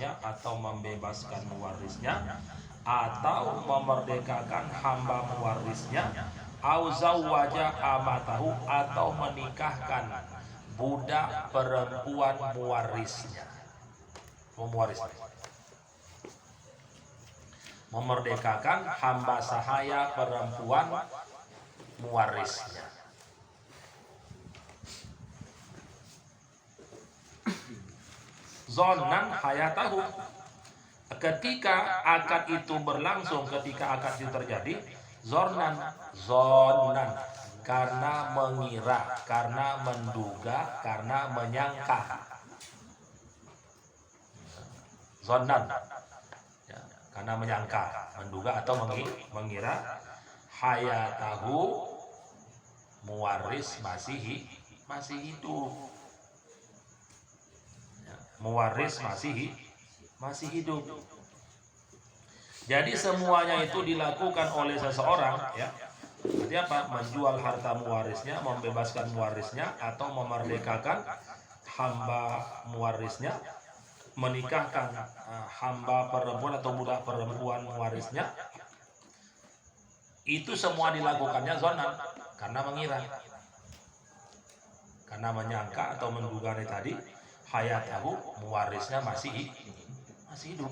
mewarisnya atau membebaskan mewarisnya atau memerdekakan hamba mewarisnya, au zawwaja amatahu atau menikahkan budak perempuan mewarisnya. Memerdekakan hamba sahaya perempuan mewarisnya. Zonan hayatahu, ketika akad itu berlangsung, ketika akad itu terjadi, zonan karena mengira, karena menduga, karena menyangka. Zonan ya, karena menyangka, menduga atau mengira, hayatahu mewaris masih hidup. Mewaris masih hidup. Jadi semuanya itu dilakukan oleh seseorang, ya. Berarti apa? Menjual harta mewarisnya, membebaskan mewarisnya, atau memerdekakan hamba mewarisnya, menikahkan hamba perempuan atau budak perempuan mewarisnya. Itu semua dilakukannya zonan, karena mengira, karena menyangka atau menduga tadi. Hayatahu, mewarisnya masih hidup.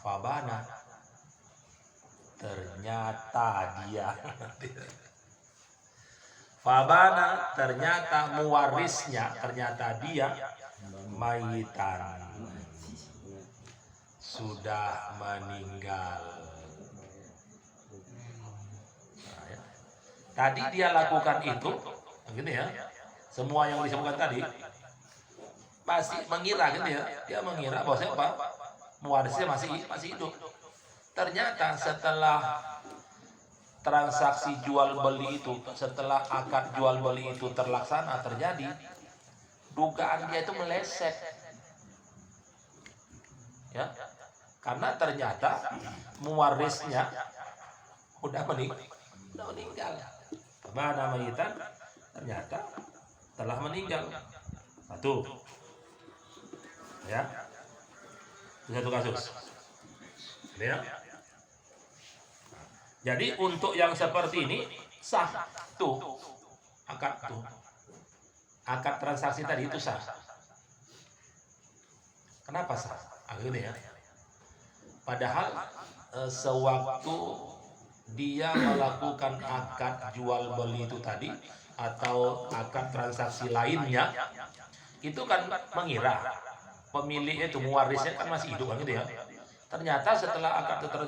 Fabana, ternyata dia Fabana, ternyata mewarisnya, ternyata dia mayitan, sudah meninggal. Nah, ya. Tadi dia lakukan itu, begini ya, semua yang disebutkan tadi pasti mengira gitu ya, dia mengira bahwa siapa mewarisnya masih hidup. Ternyata setelah transaksi jual beli itu, setelah akad jual beli itu terlaksana, terjadi, dugaan dia itu meleset, ya, karena ternyata mewarisnya udah meninggal. Mana mayitan, ternyata telah meninggal. Satu, ya, satu kasus, ya. Jadi untuk yang seperti ini sah tuh akad transaksi tadi itu sah. Kenapa sah? Akhirnya ya. Padahal sewaktu dia melakukan akad jual beli itu tadi atau akad transaksi lainnya, itu kan mengira pemiliknya itu mewarisnya kan masih hidup kan gitu ya. Ternyata setelah akad itu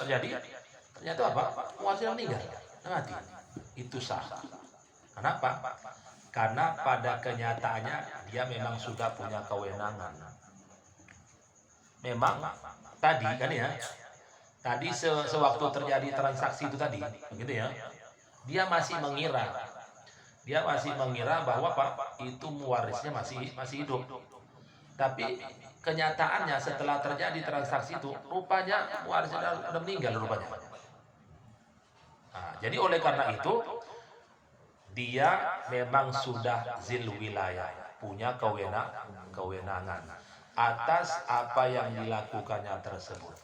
terjadi, ternyata apa? Mewarisnya meninggal, mati. Itu sah. Kenapa? Karena pada kenyataannya dia memang sudah punya kewenangan. Memang tadi kan ya, tadi sewaktu terjadi transaksi itu tadi, gitu ya, dia masih mengira bahwa Pak itu mewarisnya masih hidup. Tapi kenyataannya setelah terjadi transaksi itu, rupanya mewarisnya sudah meninggal rupanya. Nah, jadi oleh karena itu dia memang sudah zil wilayah, punya kewenangan atas apa yang dilakukannya tersebut.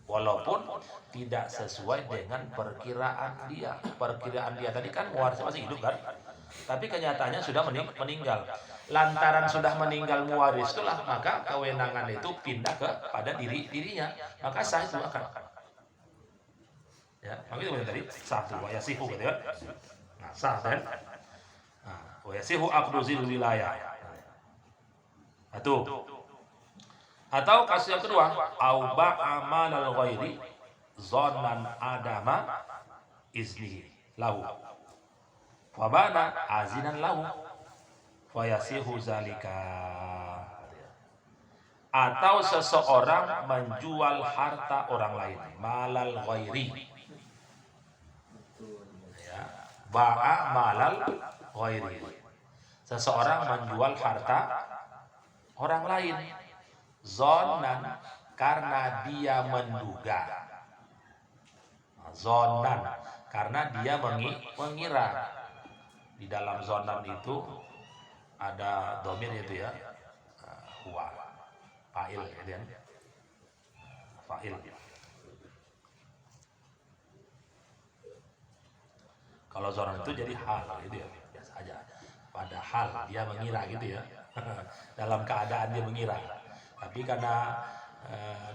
Walaupun tidak sesuai dengan perkiraan dia. Perkiraan dia tadi kan mewarisnya masih hidup kan? Tapi kenyataannya sudah meninggal. Lantaran sudah meninggal mewaris itulah, maka kewenangan itu pindah kepada dirinya. Maka sah itu akan. Ya, begitu tadi sah itu wa yasihu gitu kan. Nah, sah kan? Nah, wa yasihu aqdu zil wilayah. Atau kasus yang kedua, au ba'amal al-ghairi zonan adama iznihi lahu wa bana azinan lahu wa yasihu zalika. Atau seseorang menjual harta orang lain, malal ghairi, ya, ba'a malal ghairi, seseorang menjual harta orang lain zonan karena dia menduga, zonan karena dia mengira. Di dalam zonan itu ada domir itu ya, huwa fa'il gitu kan. Fa'il. Kalau zonan itu jadi hal gitu ya, biasa aja. Padahal dia mengira gitu ya. Dalam keadaan dia mengira. Tapi karena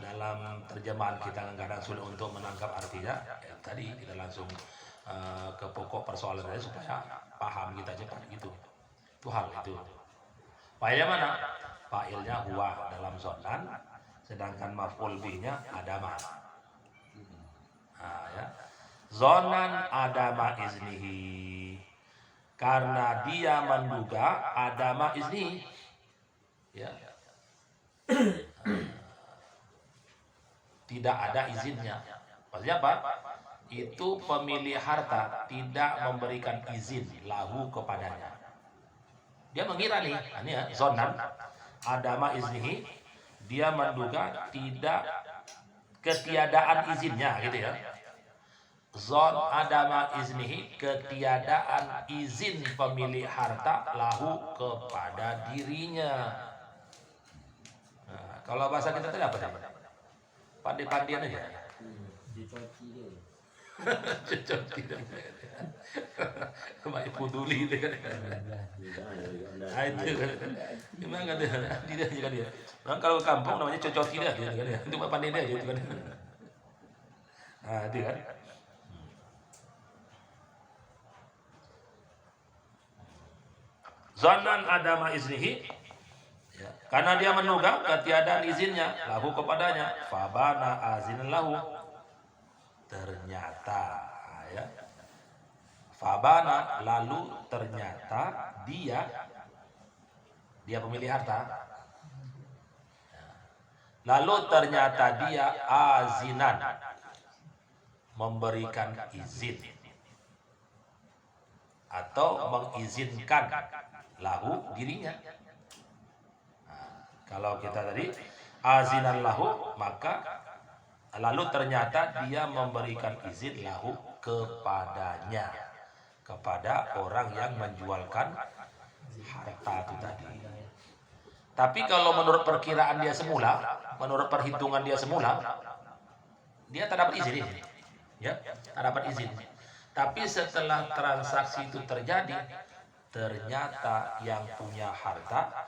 dalam terjemahan kita kadang sulit untuk menangkap artinya, ya, tadi kita langsung ke pokok persoalan tadi supaya paham kita cepat gitu. Itu hal itu. Fa'ilnya mana? Fa'ilnya huwa dalam zonan, sedangkan maf'ul bihnya adama. Nah, ya. Zonan adama iznihi, karena dia menduga adama iznihi, ya. Tidak ada izinnya. Maksudnya apa? Itu pemilik harta tidak memberikan izin lahu kepadanya. Dia mengira nih, ini ya, zonan adama iznihi, dia menduga tidak ketiadaan izinnya gitu ya. Zon adama iznihi, ketiadaan izin pemilik harta lahu kepada dirinya. Nah, kalau bahasa kita tadi apa namanya? Pandai-pandian aja. Cocoki dia. Baik peduli itu kan. Ah itu kan. Gimana kan dia juga dia. Nah, kalau kampung namanya cocoki dia gitu kan ya. Itu pandai dia gitu kan. Nah, itu kan. Zanan adama iznihi, ya, karena dia menduga ketiadaan izinnya lahu kepadanya, fabana azinan lahu, ternyata ya, fabana lalu ternyata dia pemilik harta, lalu ternyata dia azinan, memberikan izin atau mengizinkan lahu dirinya. Nah, kalau kita tadi azinan lahu, maka lalu ternyata dia memberikan izin lahu kepadanya, kepada orang yang menjualkan harta itu tadi. Tapi kalau menurut perkiraan dia semula, menurut perhitungan dia semula, dia tak dapat izin, ya, tak dapat izin. Tapi setelah transaksi itu terjadi, ternyata yang punya harta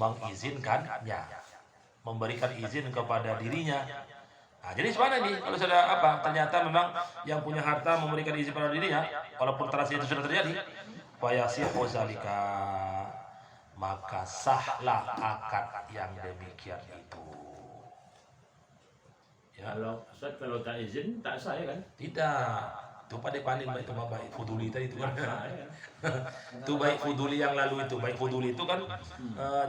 mengizinkannya, memberikan izin kepada dirinya. Nah, jadi gimana nih kalau sudah apa? Ternyata memang yang punya harta memberikan izin pada dirinya, walaupun transaksi itu sudah terjadi, fayasihu zalika, maka sahlah akad yang demikian itu. Ya. Kalau tak izin tak sah ya kan? Tidak. Itu pandai-pandai baik itu baik fuduli tadi itu kan. Itu baik fuduli yang lalu itu, baik fuduli itu kan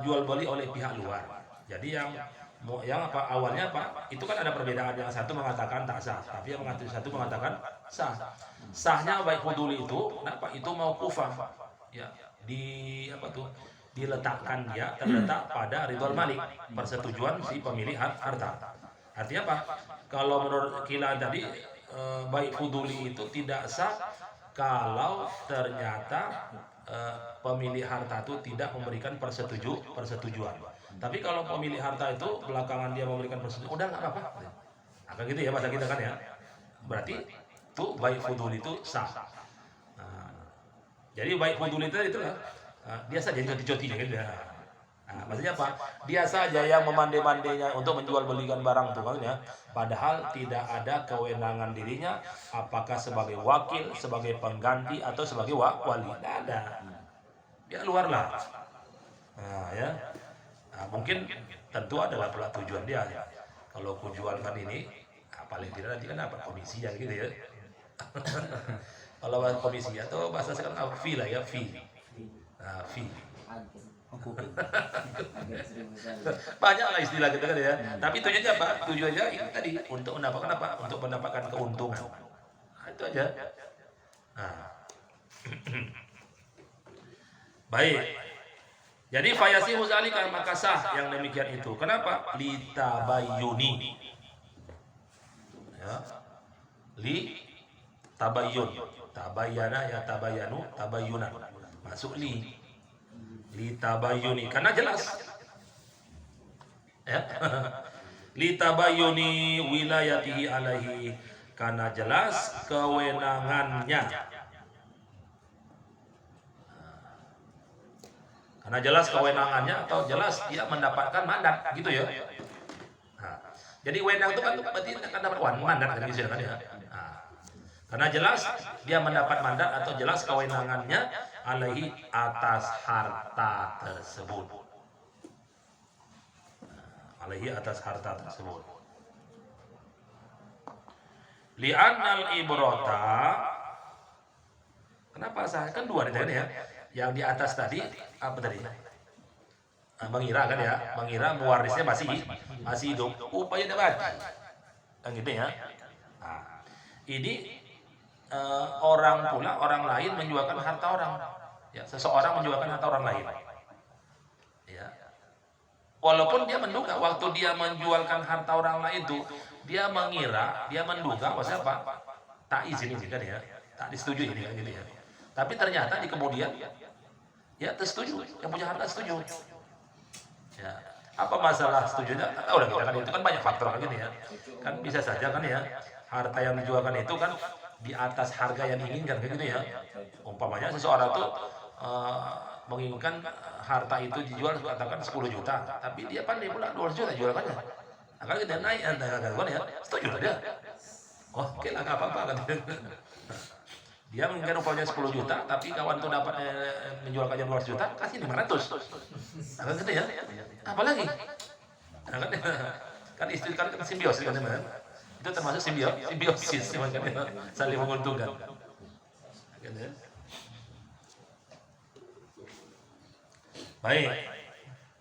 jual beli oleh pihak luar. Jadi yang apa awalnya apa? Itu kan ada perbedaan, yang satu mengatakan tak sah, tapi yang satu mengatakan sah. Sahnya baik fuduli itu, kenapa? Itu mau kufah. Ya, di apa tuh? Diletakkan dia terletak pada ridhol malik, persetujuan si pemilik harta. Artinya apa? Kalau menurut Kila tadi baik fuduli itu tidak sah kalau ternyata pemilik harta itu tidak memberikan persetujuan. Tapi kalau pemilik harta itu belakangan dia memberikan persetujuan, udah nggak apa-apa. Nah, gitu ya bahasa kita kan ya. Berarti itu baik fuduli itu sah. Nah, jadi baik fuduli itu itulah dia saja yang coti-cotinya gitu ya. Nah, maksudnya apa? Dia saja yang memandai-mandainya untuk menjual belikan barang itu kan ya. Padahal tidak ada kewenangan dirinya, apakah sebagai wakil, sebagai pengganti atau sebagai wali. Tidak ada. Dia luar lah. Nah, ya. Nah, mungkin tentu adalah pula tujuan dia ya. Kalau kujualkan ini, nah, paling tidak nanti kan apa komisi ya gitu ya. Kalau komisi atau bahasa sekarang fee lah ya, fee. Nah, fee. Banyaklah istilah kita kan ya. Tapi tujuannya apa? Tujuannya ini tadi untuk mendapatkan apa? Untuk mendapatkan keuntungan. Nah, itu aja. Nah. Baik. Jadi fayasihu zalika, maka sah yang demikian itu. Kenapa? Litabayyuni. Ya. Li tabayyun. Tabayyana ya tabayyanu, tabayyunan. Masuk li tabayyuni, karena jelas Ya. Litabayuni wilayatihi alaihi, karena jelas kewenangannya. Karena jelas kewenangannya atau jelas dia mendapatkan mandat gitu ya. Nah, jadi wewenang itu kan berarti akan dapat mandat kan gitu kan ya. Nah, karena jelas dia mendapat mandat atau jelas kewenangannya alaihi atas harta tersebut. Alaihi atas harta tersebut. Li'annal ibrata, kenapa sah? Kan dua nih tadi ya. Yang di atas tadi apa tadi? Mengira kan ya, mengira mewarisnya masih hidup, upaya dia mati. Kan gitu ya. Nah, ini orang lain menjualkan harta orang. Ya, seseorang menjualkan harta orang lain. Ya. Walaupun dia menduga waktu dia menjualkan harta orang lain itu, dia mengira, dia menduga maksudnya apa? Tak izin ini kan ya, tak disetujui ini kan gitu ya. Tapi ternyata di kemudian ya tersetuju, yang punya harta setuju. Ya. Apa masalah setujunya? Tak tahu lah kita kan, itu kan banyak faktor kan gitu ya. Kan bisa saja kan ya, harta yang dijualkan itu kan di atas harga yang diinginkan kan gitu ya. Umpamanya seseorang tuh menginginkan harta itu dijual katakan 10 juta, tapi dia pandai pula 200 juta jualannya. Akan kita naik kan ya, setuju lah dia. Oh, oke lah, nggak apa-apa kan. Dia menginginkan upahnya 10 juta, tapi kawan tuh dapat menjualkannya 200 juta, kasih 500. Akan gitu ya. Apalagi? Kan istri kan simbiosis kan teman. Itu termasuk simbiosis kan, saling menguntungkan. Kan ya. Baik.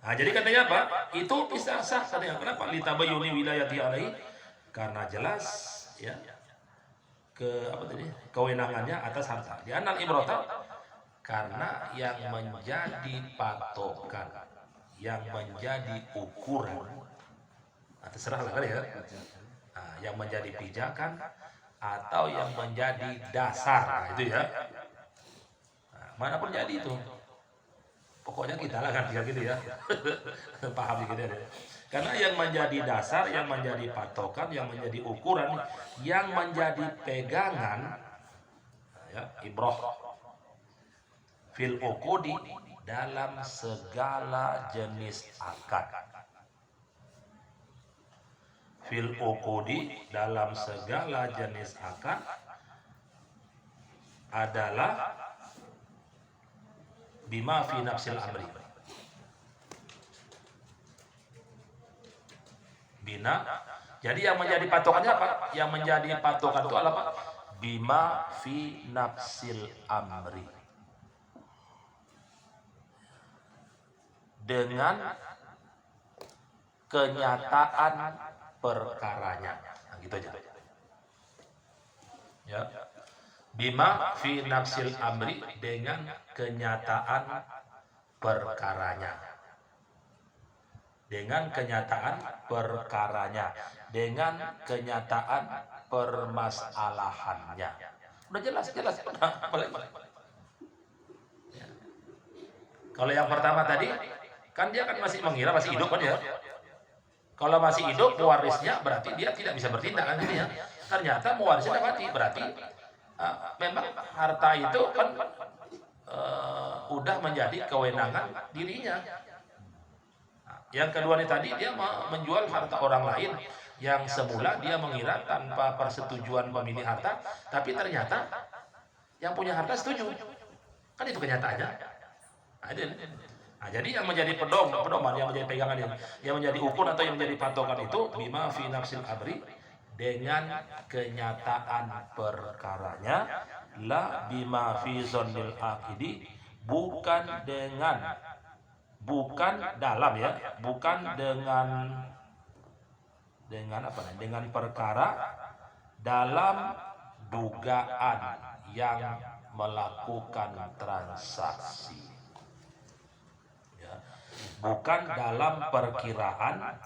Nah, jadi katanya apa? Itu bisa sah katanya. Kenapa? Litabayuni wilayati alaihi, karena jelas ya kewenangannya atas harta. Di anal ibrata, karena yang menjadi patokan, yang menjadi ukuran, terserah lah kan ya. Nah, yang menjadi pijakan atau yang menjadi dasar, nah, itu ya. Nah, manapun jadi itu. Pokoknya kita lah kan gitu ya. Paham gitu ya. Karena yang menjadi dasar, yang menjadi patokan, yang menjadi ukuran, yang menjadi pegangan ya, ibrah fil uqudi, dalam segala jenis akad. Fil uqudi, dalam segala jenis akad adalah bima fi nafsil amri. Bina. Jadi yang menjadi patokannya apa? Yang menjadi patokan itu adalah apa? Bima fi nafsil amri. Dengan kenyataan perkaranya. Nah, gitu aja. Ya. Bima fi nafsil amri, dengan kenyataan perkaranya. Dengan kenyataan perkaranya, dengan kenyataan permasalahannya. Udah jelas. Ya. Kalau yang pertama tadi, kan dia kan masih mengira masih hidup kan ya. Kalau masih hidup, pewarisnya berarti dia tidak bisa bertindak kan gitu ya. Ternyata pewarisnya sudah mati, berarti memang harta itu kan udah menjadi kewenangan dirinya. Yang kedua nih tadi, dia menjual harta orang lain yang semula dia mengira tanpa persetujuan pemilik harta, tapi ternyata yang punya harta setuju. Kan itu kenyataannya. Nah, jadi yang menjadi pedoman, yang menjadi pegangan, yang menjadi ukur atau yang menjadi patokan itu bima fi nafsil amri, dengan kenyataan perkaranya, la bima fi zonnil aqidi, bukan dalam ya, bukan dengan apa nih? Dengan perkara dalam dugaan yang melakukan transaksi. Ya. Bukan dalam perkiraan,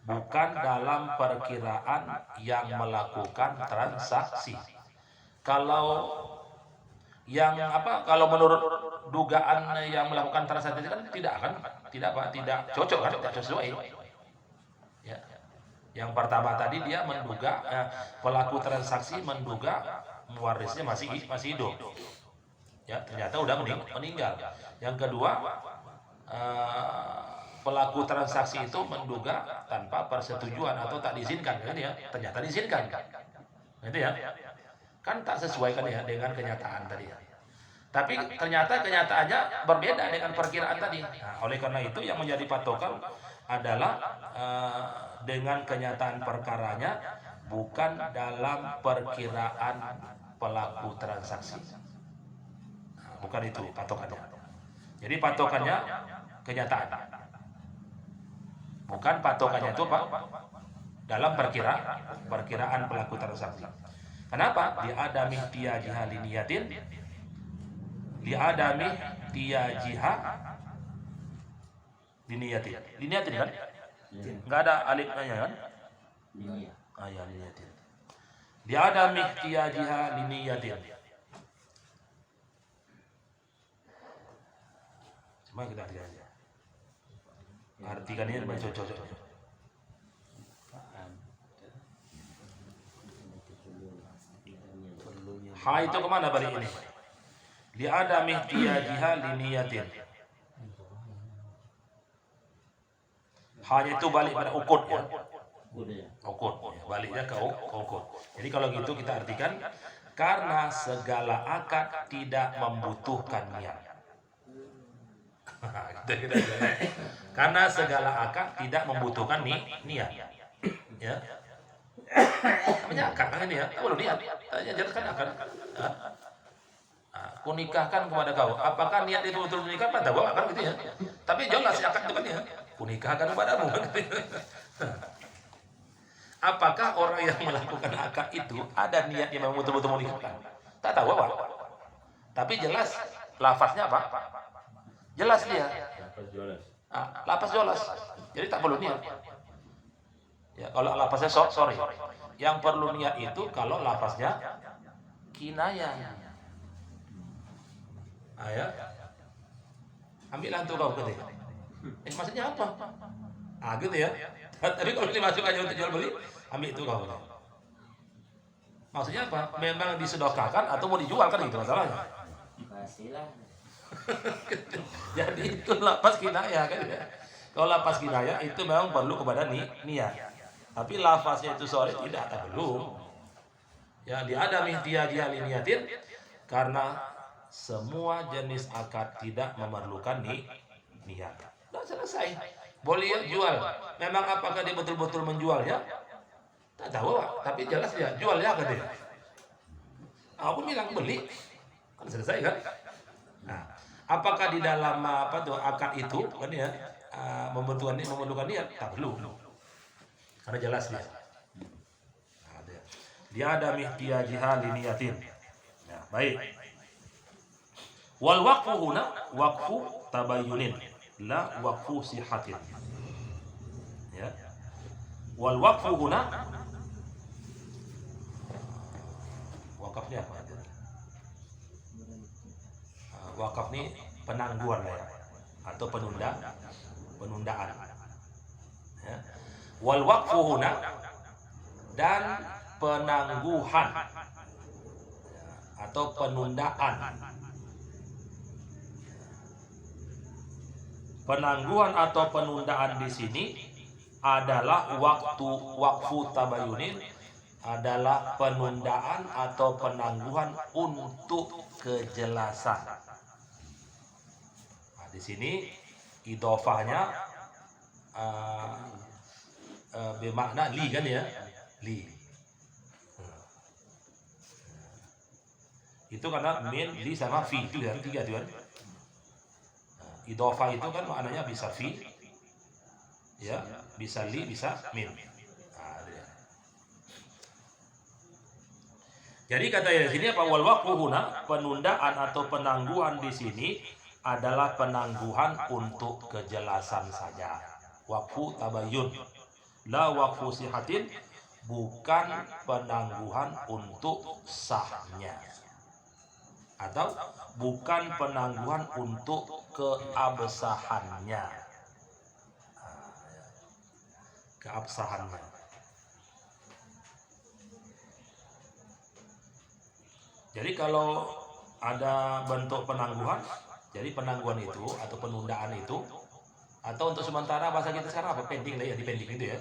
bukan dalam perkiraan yang melakukan transaksi. Kalau yang apa? Kalau menurut dugaan yang melakukan transaksi kan tidak cocok kan, tidak sesuai. Yang pertama tadi dia menduga pelaku transaksi menduga mewarisnya masih hidup. Ya, ternyata udah meninggal. Yang kedua, pelaku transaksi itu menduga tanpa persetujuan atau tak diizinkan, kan ya? Ternyata diizinkan. Itu ya. Kan tak sesuai kan ya dengan kenyataan tadi ya. Tapi ternyata kenyataannya berbeda dengan perkiraan tadi. Nah, oleh karena itu yang menjadi patokan adalah dengan kenyataan perkaranya, bukan dalam perkiraan pelaku transaksi. Nah, bukan itu patokannya. Jadi patokannya kenyataan. Bukan patokannya itu apa? Dalam perkiraan pelaku transaksi. Kenapa? Li'adami tiyajiha liniyatin, li'adami tiyajiha liniyatin. Liniyatin kan? Enggak ada alifnya kan? Linia. Ah ya, liniyatin. Li'adami tiyajiha liniyatin. Cuma kita artikan aja. Artikannya cocok-cocok. Ha itu kemana balik ini? Li'adami tiyajiha liniyatin. Hanya itu balik pada ukut ya. Ukut, ya. Baliknya ke ukut. Jadi kalau gitu kita artikan, karena segala akad tidak membutuhkan niat. Karena segala akad tidak membutuhkan niat. Ya. Namanya akad kan ini ya, tak perlu niat. Jelaskan akad. Aku nikahkan kepada kau. Apakah niat itu betul menikah? Tak tahu kan gitu ya. Tapi jelas akad itu kan ya. Aku nikahkan kepadamu. Apakah orang yang melakukan akad itu ada niat yang memang betul-betul menikahkan? Tak tahu apa. Tapi jelas lafaznya apa? Jelas dia. Lafaz jelas. Jadi tak perlu niat. Ya, kalau lafaznya sorry. Yang perlu niat itu kalau lafaznya kinayah. Ya. Ambillah untuk kau gitu. Maksudnya apa? Gitu ya. Tapi kalau dimasuk aja untuk jual beli, ambil itu kau. Maksudnya apa? Memang disedekahkan atau mau dijual kan itu masalahnya. Jadi itu lafaz kinayah kan ya. Kalau lafaz kinayah itu memang perlu kepada niat. Tapi lafaznya itu sorry tidak perlu. Ya, diadami tiyajiha liniyatin, karena semua jenis akad tidak memerlukan niat. Sudah selesai. Boleh jual. Memang apakah dia betul-betul menjualnya? Tak tahu, tapi jelas dia jualnya kan dia. Aku bilang beli, kan selesai kan? Nah, apakah di dalam akad itu kan ya memerlukan niat? Tak perlu. Karena jelas dia. Dia ada tiyajiha liniyatin. Ya, baik. Wal waqfu huna waqfu tabayyunin, la waqfu sihatin. Ya. Wal waqfu huna, wakafnya apa? Wakaf ini penangguhan ya, atau penundaan. Ya. Wal waqfu huna, dan penangguhan atau penundaan. Penangguhan atau penundaan di sini adalah waqfu tabayyunin, adalah penundaan atau penangguhan untuk kejelasan. Nah, di sini idhofahnya bermakna li kan ya, li. Itu karena min, li sama fi itu kan, tiga itu kan. Idhofah itu kan maknanya bisa fi, ya, bisa li, bisa min. Nah, jadi katanya di sini apa? Wal waqfu huna, penundaan atau penangguhan di sini adalah penangguhan untuk kejelasan saja. Waqfu tabayyun, la waqfu sihatin, bukan penangguhan untuk sahnya, atau bukan penangguhan untuk keabsahannya. Keabsahannya. Jadi kalau ada bentuk penangguhan, jadi penangguhan itu atau penundaan itu, atau untuk sementara bahasa kita sekarang apa, pending lah ya, dipending itu ya,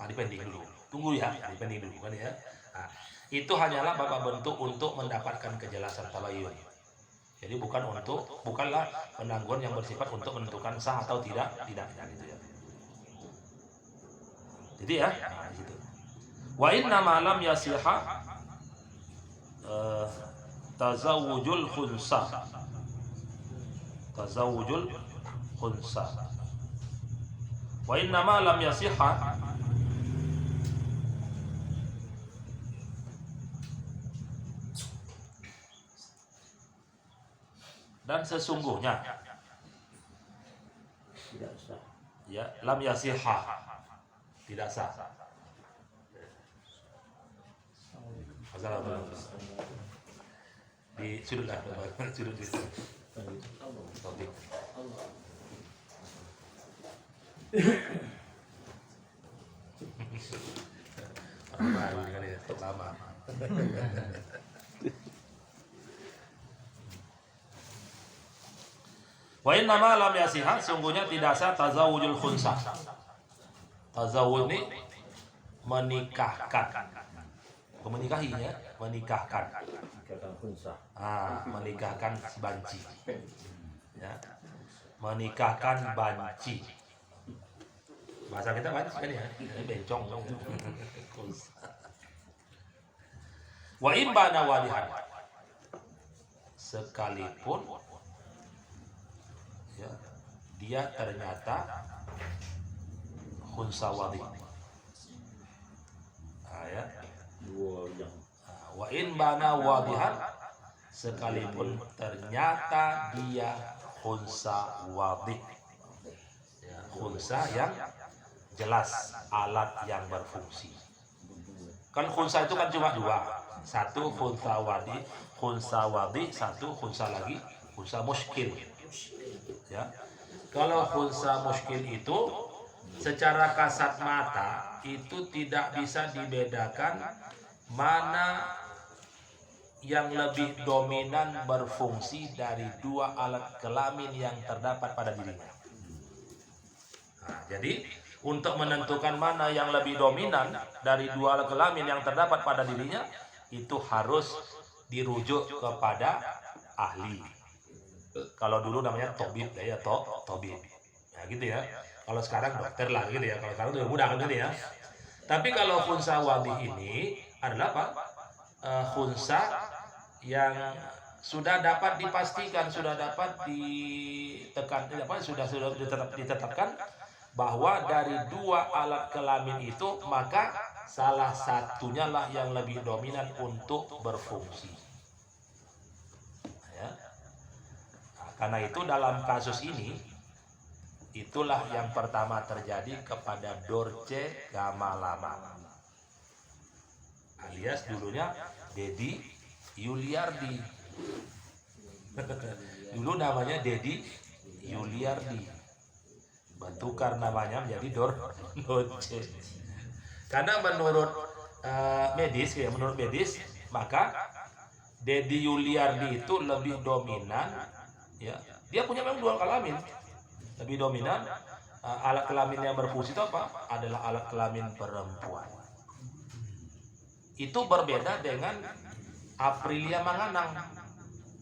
dipending dulu, tunggu ya, dipending dulu kan ya. Nah, itu hanyalah bapak bentuk untuk mendapatkan kejelasan tabayun. Jadi bukanlah penangguhan yang bersifat untuk menentukan sah atau tidaknya gitu ya. Jadi ya, nah, gitu. Wa inna ma lam yasiha tazawujul khunsa. Wa inna ma lam yasiha dan sesungguhnya Tidak sah. ya, lam yasiha tidak sah. Assalamualaikum. Di sudut lah, sudut di topik. Orang baru ini kan ya, lama. Wa inna ma lam yasiha, sungguhnya tidak sah tazawujul khunsa. Tazawuj ini menikahkan, menikahinya, menikahkan. Kata khunsa. Menikahkan banci. Ya. Menikahkan banci. Bahasa kita banci kan ya, ini bencong. Wa imbana walihan, sekalipun ya, dia ternyata khunsa wali. Ya. Dua yang. Wa in bana wadihan, sekalipun ternyata dia khunsa wadi. Ya, khunsa yang jelas, alat yang berfungsi. Kan khunsa itu kan cuma dua. Satu khunsa wadi, satu khunsa lagi, khunsa muskil. Ya. Kalau khunsa muskil itu secara kasat mata itu tidak bisa dibedakan mana yang lebih dominan berfungsi dari dua alat kelamin yang terdapat pada dirinya. Nah, jadi untuk menentukan mana yang lebih dominan dari dua alat kelamin yang terdapat pada dirinya, itu harus dirujuk kepada ahli. Kalau dulu namanya tobib ya, tobib. Ya gitu ya. Kalau sekarang dokter lah gitu ya. Kalau sekarang udah mudah kan gitu ya. Tapi kalau khunsa wadih ini adalah apa? Khunsa yang sudah dapat dipastikan, sudah dapat ditetapkan bahwa dari dua alat kelamin itu maka salah satunya lah yang lebih dominan untuk berfungsi. Ya. Nah, karena itu dalam kasus ini itulah yang pertama terjadi kepada Dorce Gamalama, alias dulunya Dedi Yuliardi. Dulu namanya Dedi Yuliardi, bertukar namanya menjadi Dorce. Karena menurut medis, maka Dedi Yuliardi itu lebih dominan, ya. Dia punya memang dua kelamin, lebih dominan. Alat kelamin yang berfungsi itu apa? Adalah alat kelamin perempuan. Itu berbeda dengan Aprilia Manganang.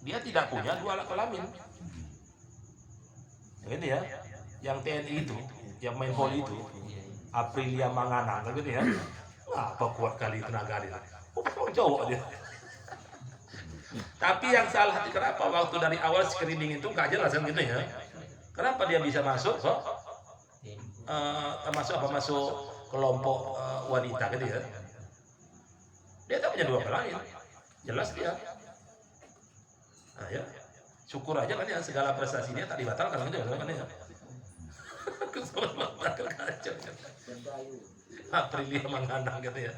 Dia tidak punya dua alat kelamin. Gitu ya. Yang TNI itu, yang main volley itu, Aprilia Manganang, gitu ya. Apa kuat kali tenaga dia. Cowok dia. Tapi yang salah kenapa waktu dari awal screening itu nggak jelas kan gitu ya. Kenapa dia bisa masuk kok? Masuk kelompok wanita gitu ya. Dia tak punya dua kelamin. Jelas dia. Nah, ya. Syukur aja kan ya, segala prestasi dia tak dibatalkan gitu kan ya. Kesalahan kacau. Aprilia Manganang gitu ya.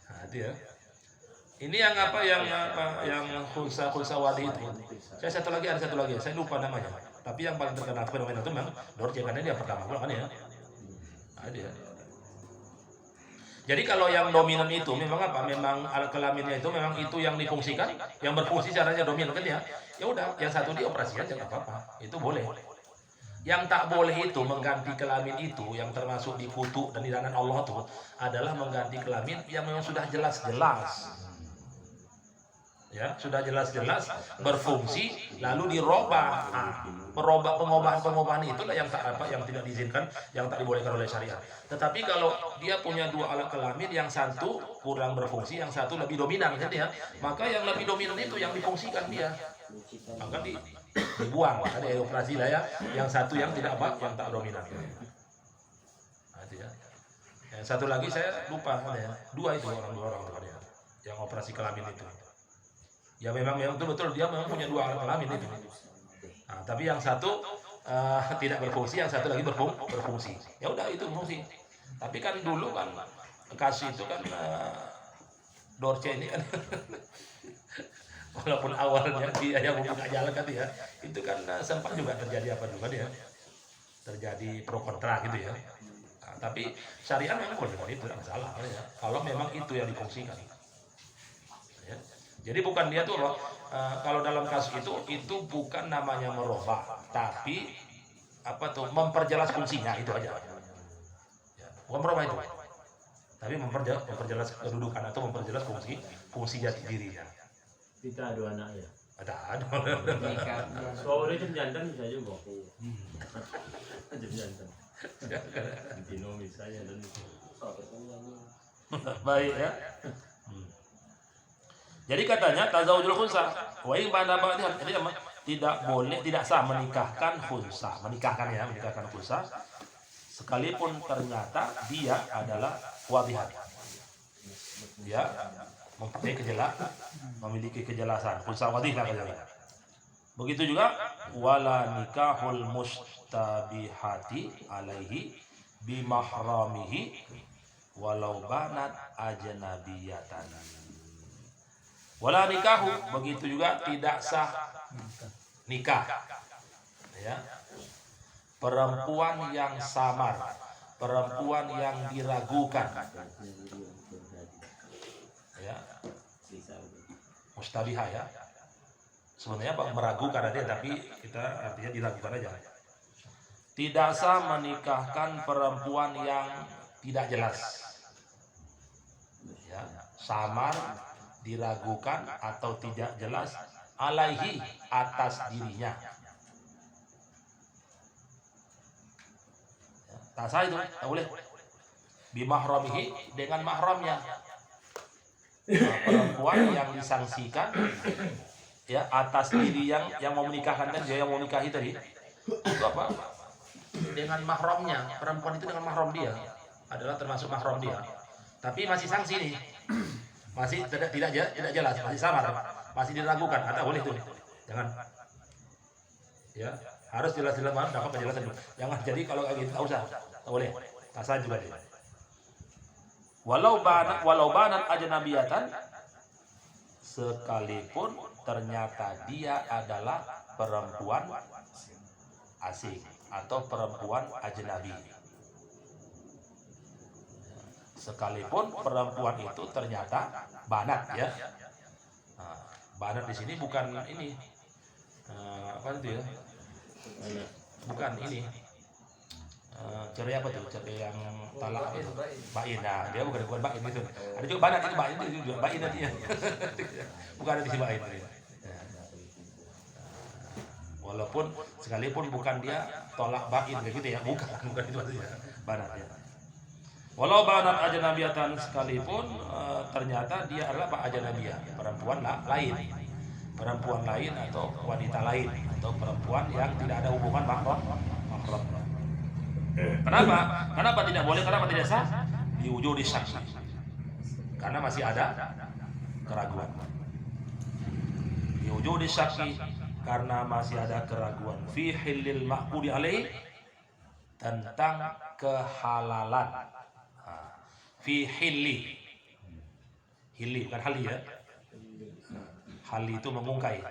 Nah, dia. Ini yang khunsa wadi itu. Ada satu lagi, saya lupa namanya. Tapi yang paling terkenal fenomena itu memang Dorce, karena dia pertama kan ya. Nah, dia. Jadi kalau yang dominan itu memang apa? Memang alat kelaminnya itu memang itu yang difungsikan, yang berfungsi caranya dominan kan ya. Ya udah, yang satu dioperasi aja nggak apa-apa. Itu boleh. Yang tak boleh itu mengganti kelamin itu yang termasuk dikutuk dan dilakukan Allah tuh adalah mengganti kelamin yang memang sudah jelas-jelas. Ya, sudah jelas-jelas berfungsi lalu dirubah. Pengobahan-pengobahan itulah yang tak apa yang tidak diizinkan, yang tak dibolehkan oleh syariat. Tetapi kalau dia punya dua alat kelamin, yang satu kurang berfungsi, yang satu lebih dominan kan ya, maka yang lebih dominan itu yang difungsikan dia. Maka dibuang, maka dia operasi lah ya. Yang satu yang tidak apa, yang tak dominan. Nah, itu ya. Yang satu lagi saya lupa ya. Dua orang ya. Yang operasi kelamin itu. Ya memang betul dia memang punya dua alat kelamin itu. Nah, tapi yang satu tidak berfungsi, yang satu lagi berfungsi. Ya udah itu fungsi. Tapi kan dulu kan kasih itu kan Dorce ini kan walaupun awalnya dia yang membuka jalan kan ya, itu kan sempat juga terjadi apa juga dia, terjadi pro kontra gitu ya. Nah, tapi syariat memang boleh itu tidak masalah ya. Kalau memang itu yang difungsikan. Ya. Jadi bukan dia tuh kalau dalam kasus itu bukan namanya merubah, tapi apa tuh memperjelas fungsinya itu aja. Ya, bukan merubah itu, tapi memperjelas kedudukan atau memperjelas fungsi jati dirinya. Kita ada anak ya. Ada. Suara jam jantan bisa juga. Jam jantan. Dino misalnya dan baik ya. Jadi katanya tazawujul khunsa wa in ba'da ba'dha, jadi tidak boleh, tidak sah menikahkan khunsa, menikahkan khunsa sekalipun ternyata dia adalah wadihat. Dia memiliki kejelasan, khunsa wadih lah katanya. Begitu juga wala nikahul mustabihati alaihi bimahramihi walau banat ajnabiyatan. Wala nikahu, begitu juga tidak sah nikah ya, perempuan yang samar, perempuan yang diragukan ya, mustabihah ya, sebenarnya meragukan ada, tapi kita artinya diragukan aja. Tidak sah menikahkan perempuan yang tidak jelas ya, samar, diragukan atau tidak jelas, alaihi, atas dirinya. Tak sah itu, tak boleh. Bimahramihi, dengan mahramnya. Perempuan yang disangsikan ya atas diri yang mau menikahkan, kan dia yang mau nikahi tadi. Itu apa? Dengan mahramnya, perempuan itu dengan mahram dia adalah termasuk mahram dia. Tapi masih sanksi nih. Masih tidak jelas, masih samar, masih diragukan, ada boleh itu, jangan, ya harus jelas-jelas dapat penjelasan dulu. Jangan jadi kalau kayak gitu tak usah, tak boleh, tasah juga dia. Walau banat ajnabiyatan, sekalipun ternyata dia adalah perempuan asing atau perempuan ajnabi. Sekalipun perempuan itu ternyata banat ya. Nah, banat di sini bukan ini apa itu ya? Bukan ini. Cerai apa tuh? Cerai yang talak itu. Bain. Nah, dia bukan bain itu. Ada juga banat itu, bain itu juga bain nanti ya. Bukan ada di sini bain. Walaupun sekalipun bukan dia tolak bain kayak gitu ya, bukan itu maksudnya. Banat ya. Walau banat ajnabiyatan, sekalipun ternyata dia adalah ajnabiyah, perempuan perempuan lain atau wanita lain atau perempuan yang tidak ada hubungan mahram. Kenapa tidak boleh? Kenapa tidak sah? Diwujudi saksi. Karena masih ada keraguan. Diwujudi saksi karena masih ada keraguan. Fi hilil ma'qudi alaihi, tentang kehalalan. Fi hilli bukan hali ya, hali itu membuka. Nah,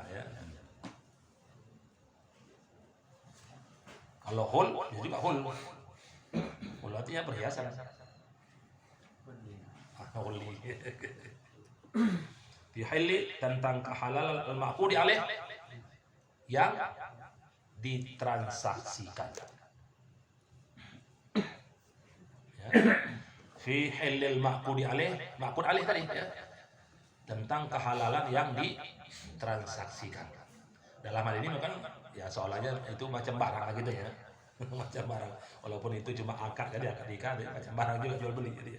ya. Kalau hul ya juga hul berarti artinya perhiasan. Oli. Bihilli tentang kehalalan al-ma'qudi alaih yang ditransaksikan. Ya. Fi hilil ma'qudi alaih, ma'qud alaih tadi ya. Tentang kehalalan yang ditransaksikan. Dalam hal ini kan ya soalnya itu macam barang gitu ya. Macam barang. Walaupun itu cuma akad jadi akad nikah, macam barang juga jual beli jadi.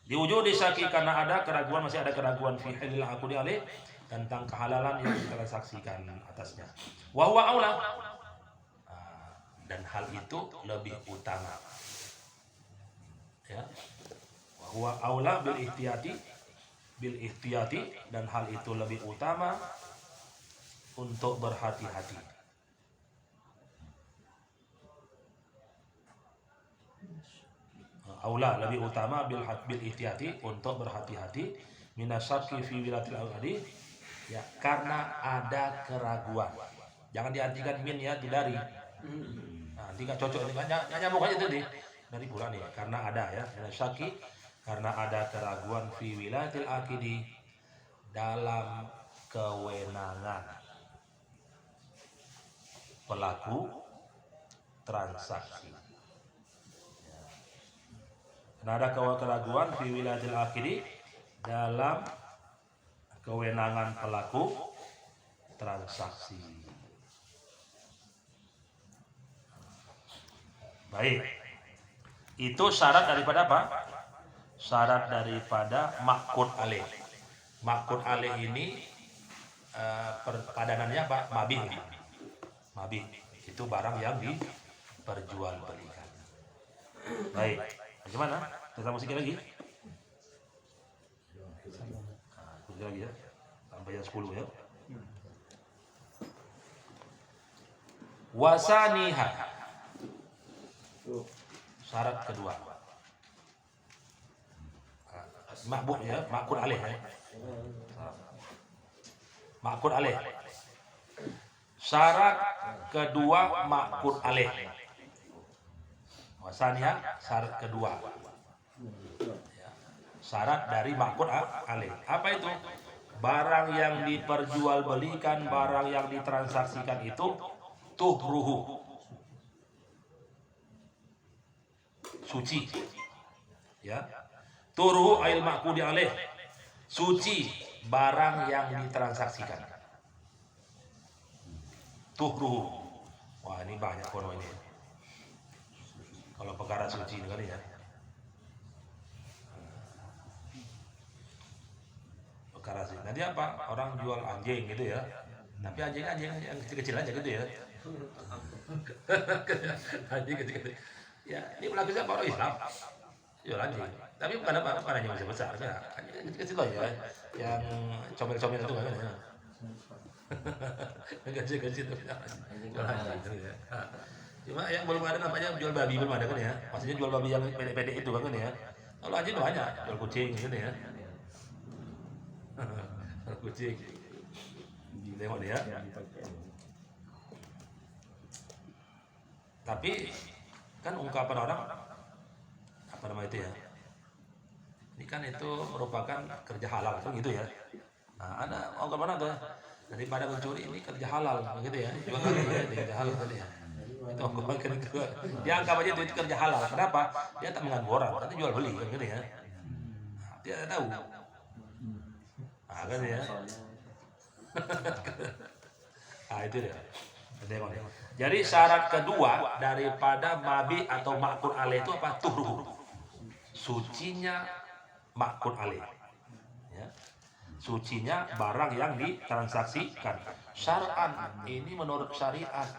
Diwujudi syaki karena ada keraguan, masih ada keraguan fi halil aqdi alaih tentang kehalalan yang ditransaksikan atasnya. Wa huwa aula. Dan hal itu lebih utama. Ya. Wa huwa aula bil ihtiyati dan hal itu lebih utama untuk berhati-hati. Aula lebih utama bil ihtiyati untuk berhati-hati minasyaki fi wilatil aqdi ya karena ada keraguan. Jangan diartikan min ya dari. Nah, nanti nggak cocok ini banyak nyambung aja tadi dari pula nih karena ada ya minasyaki karena ada keraguan fi wilatil aqdi dalam kewenangan pelaku transaksi. Karena ada keraguan fi wilayatil aqdi dalam kewenangan pelaku transaksi. Baik. Itu syarat daripada apa? Syarat daripada ma'qud alaih. Ma'qud alaih ini padanannya apa? Mabih. Mabih. Itu barang yang diperjualbelikan. Baik. Bagaimana? Kita musik lagi? Musik lagi ya? Sampai jam 10 ya. Wasaniha. Syarat kedua. Ma'bud ya, ma'qud alaih ya. Ma'qud alaih. Syarat kedua ma'qud alaih. Wasaniha syarat kedua. Ya. Syarat dari ma'qud alaih. Apa itu? Barang yang diperjualbelikan, barang yang ditransaksikan itu tuhruhu. Suci. Ya. Tuhruhu ail ma'qudi alaih. Suci barang yang ditransaksikan. Tuhruhu. Wah, ini banyak kono ini. Kalau perkara suci ini kali ya. Perkara suci. Nanti apa? Orang jual anjing gitu ya. Tapi anjing yang kecil-kecil aja gitu ya. Anjing kecil-kecil. Ya, ini pelaku siapa? Orang Islam. Jual anjing. Tapi bukan anjing besar ya. Anjing kecil-kecil loh ya. Yang comel-comel itu kan ya. Kecil-kecil itu jual anjing ya. Cuma yang belum ada namanya jual babi belum ada kan ya. Maksudnya jual babi yang pede-pede itu kan ya. Kalau anjing banyak, jual kucing gitu ya. Kucing. Tengok dia. Tapi kan ungkapan orang apa nama itu ya? Ini kan itu merupakan kerja halal kan gitu ya. Nah, ada ungkapan apa? Daripada mencuri ini kerja halal begitu ya. Jual lagi ya, kerja halal tadi ya. Itu ungkapan kedua. Dia anggap aja itu kerja halal. Kenapa? Dia tak mengganggu orang, tapi jual beli kan gitu ya. Dia tidak tahu. Ah kan ya. Itu dia. Jadi syarat kedua daripada mabi atau ma'qud alaih itu apa? Tuhruhu. Sucinya ma'qud alaih. Ya. Sucinya barang yang ditransaksikan. Syar'an ini menurut syariat,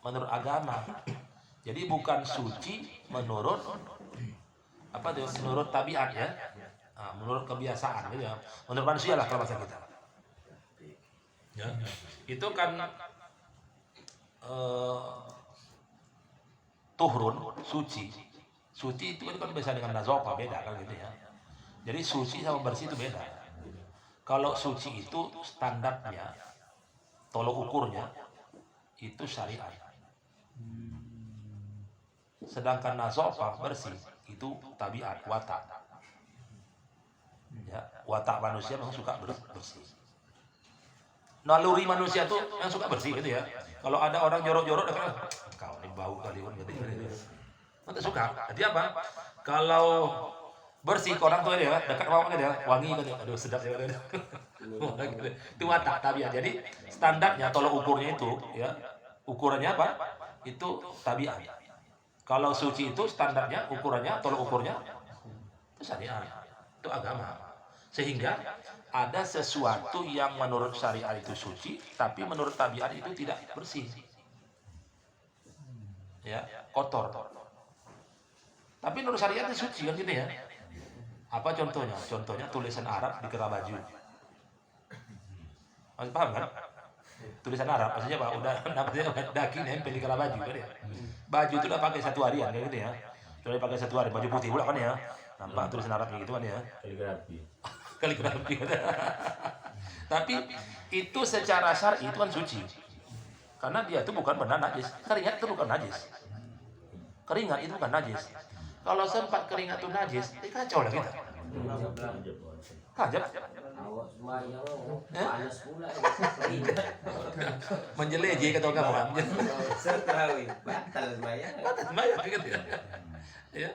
menurut agama. Jadi bukan suci menurut apa tuh? Menurut tabiat ya. Nah, menurut kebiasaan gitu ya. Menurut manusia lah kalau bahasa kita. Ya. Itu kan tuhrun, suci. Suci itu kan beda dengan nazofa, beda kan gitu ya. Jadi suci sama bersih itu beda. Kalau suci itu standarnya, tolok ukurnya itu syariat. Sedangkan nazofah bersih itu tabiat watak. Ya, watak manusia memang suka bersih. Naluri manusia tuh yang suka bersih gitu ya. Kalau ada orang jorok-jorok, kau ini bau kali gitu. Nanti suka. Jadi apa? Kalau bersih ke orang tua dia dekat sama dia wangi gitu. Aduh sedap ya. Itu watak tabiat. Jadi standarnya tolok ukurnya itu ya. Ukurannya apa? Itu tabiat. Kalau suci itu standarnya ukurannya tolok ukurnya itu syariat. Itu agama. Sehingga ada sesuatu yang menurut syariat itu suci, tapi menurut tabiat itu tidak bersih. Ya, kotor. Tapi menurut syariat itu suci kan gitu ya. Apa contohnya? Contohnya tulisan Arab di kerah baju. Masih paham kan? Tulisan Arab maksudnya apa? Udah namanya daging nempel di kerah baju kan ya. Baju itu udah pakai satu harian kayak gitu ya. Sudah pakai satu hari baju putih pula kan ya. Nampak tulisan Arab kayak gitu kan ya. Kaligrafi. Tapi itu secara syar'i itu kan suci. Karena dia itu bukan benda najis. Keringat itu bukan najis. Keringat itu bukan najis. Kalau sempat keringat itu najis, kacau lah kita. Hajab. Panas pula. Menjeleje kata kamu kan. Setelah batal sembahyang. Batal sembahyang gitu ya. Ya.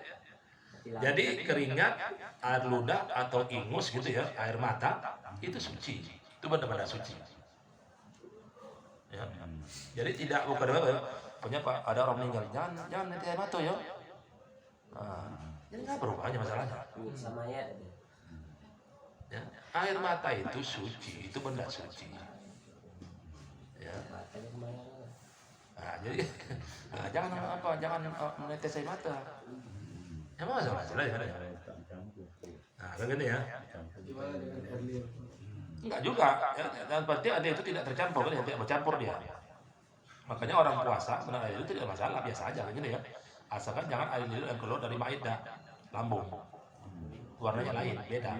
Jadi keringat, air ludah atau ingus gitu ya, air mata itu suci. Itu benar-benar suci. Ya. Jadi tidak bukan apa punya Pak, ada orang meninggal, jangan nanti air mata ya. Nah, ini nggak berubahnya masalahnya. Samanya Ya, air mata itu suci, itu benda suci. Ya. Nah, jadi jangan menetes air mata. Ya masalah ya. Nah, kan gitu ya. Enggak juga. Ya, dan berarti ada itu tidak tercampur kan, tidak bercampur dia. Makanya orang puasa benar air itu tidak masalah, biasa aja gitu ya. Asalkan jangan air liur yang keluar dari maida, lambung. Warnanya lain, beda.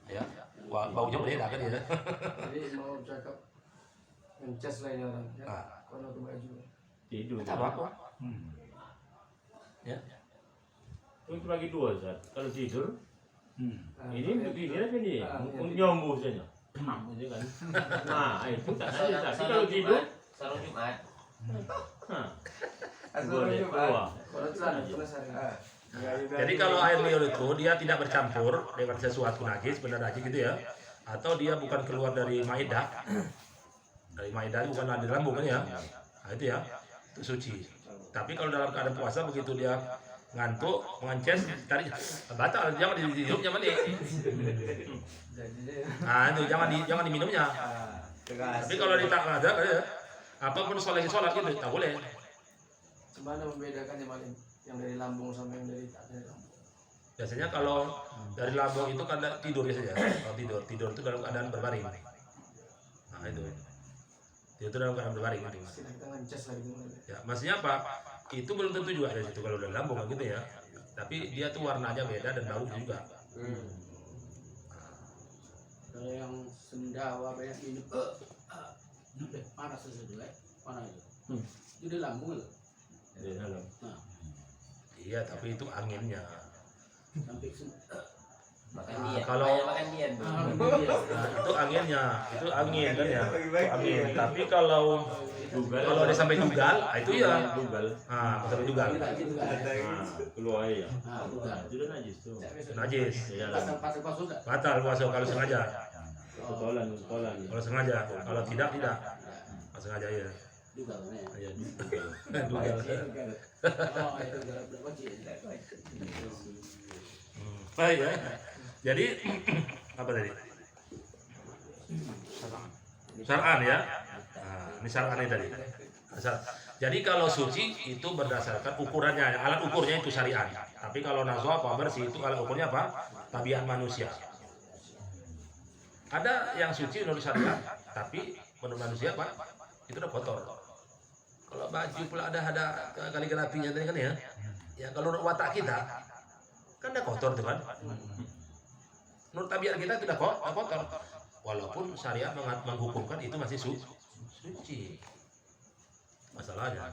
Ya, baunya beda kan ya. Jadi mau cakap mencas lainnya orang ya. Kalau ke baju. Tidur. Kita apa? Ya. Itu lagi dua Zat. Kalau tidur, ini begini aja nih, nyombuh saja. Ini kan. Nah, itu tak saja. Tapi kalau tidur, sarung Jumat. boleh keluar. Kalau celana penasaran. Jadi kalau air liur itu dia tidak bercampur dengan sesuatu najis, benda najis gitu ya. Atau dia bukan keluar dari maida. Dari maida bukan dari lambung kan ya. Nah, itu ya. Itu suci. Tapi kalau dalam keadaan puasa begitu dia ngantuk, mengences, tadi batal, jangan dihirup, jangan di. Nah, itu jangan diminumnya. Tapi kalau ada ya, apapun sholat gitu, tak boleh. Gimana membedakan yang dari lambung sama yang dari tak dari lambung? Biasanya kalau dari lambung itu kan tidur biasanya. Kalau tidur itu dalam keadaan berbaring. Nah itu dalam keadaan berbaring gitu. Kita ngencas lagi. Ya, maksudnya apa? Itu belum tentu juga dari situ kalau dari lambung kan gitu ya. Tapi dia tuh warnanya beda dan baunya juga. Kalau yang sendawa banyak minum, panas sesuatu panas itu. Itu lambung itu. Di dalam. Nah, Iya, tapi itu anginnya. sampai Makan dia. Kalau- makan dia. Nah, itu anginnya, itu angin kan ya. Itu angin. Tapi kalau dia sampai dugal, nah itu ya. Dugal. Nah, sampai dugal. Nah, keluar ya. Nah, bukan. Itu udah najis tuh. Najis. Di dalam. Pasal kosong tak? Batal puasa kalau sengaja. Kotoran. Kalau sengaja, kalau tidak. Kalau sengaja ya. Juga kan ya. Ya, dugal. Dugal. Oh, itu berapa sih? Baik ya. Jadi apa tadi? Syar'an ya. Nah, ini syar'an ini tadi. Jadi kalau suci itu berdasarkan ukurannya, alat ukurnya itu syariat. Tapi kalau nazwa apa bersih itu alat ukurnya apa? Tabiat manusia. Ada yang suci menurut syariat, tapi menurut manusia apa? Itu udah kotor. Kalau baju pula ada kaligrafinya tadi kan ya. Ya kalau menurut watak kita kan udah kotor tuh kan. Menurut tabiat kita tidak kotor. Walaupun syariat menghukumukan itu masih suci. Masalahnya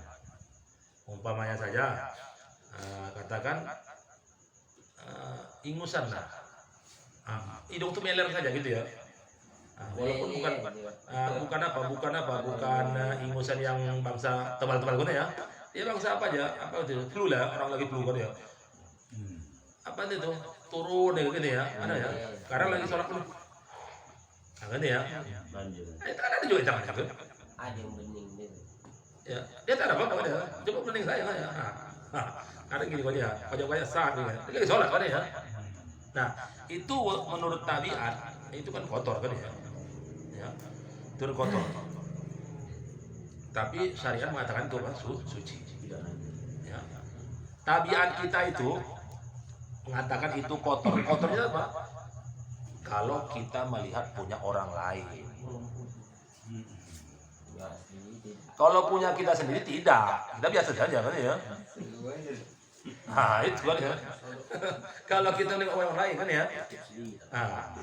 umpamanya saja katakan ingusan lah, hidung tuh meler saja gitu ya. Walaupun bukan ingusan yang bangsa tebal-tebal gitu ya. Dia bangsa apa aja, apa itu flu lah, orang lagi flu kan ya. Apa itu turun ya gitu ya, mana ya? Sekarang lagi sholat flu. Nah, kan ya. Banjir. Itu kan ada juga jangan gitu. Ada yang bening gitu. Ya, dia tak ada apa-apa dia. Coba mending saya kan ya. Ada gini kok dia, kayak sah gitu. Dia lagi sholat kan ya. Nah, itu menurut tabiat itu kan kotor kan ya. Ya, itu kotor. Tapi syariat mengatakan itu kan suci. Ya. Tabiat kita itu mengatakan itu kotor. Kotornya apa? Kalau kita melihat punya orang lain. Ya, ini tidak. Kalau punya kita sendiri tidak. Kita biasa saja kan ya. Nah, itu kan ya. Kalau kita nengok orang lain kan ya. Nah,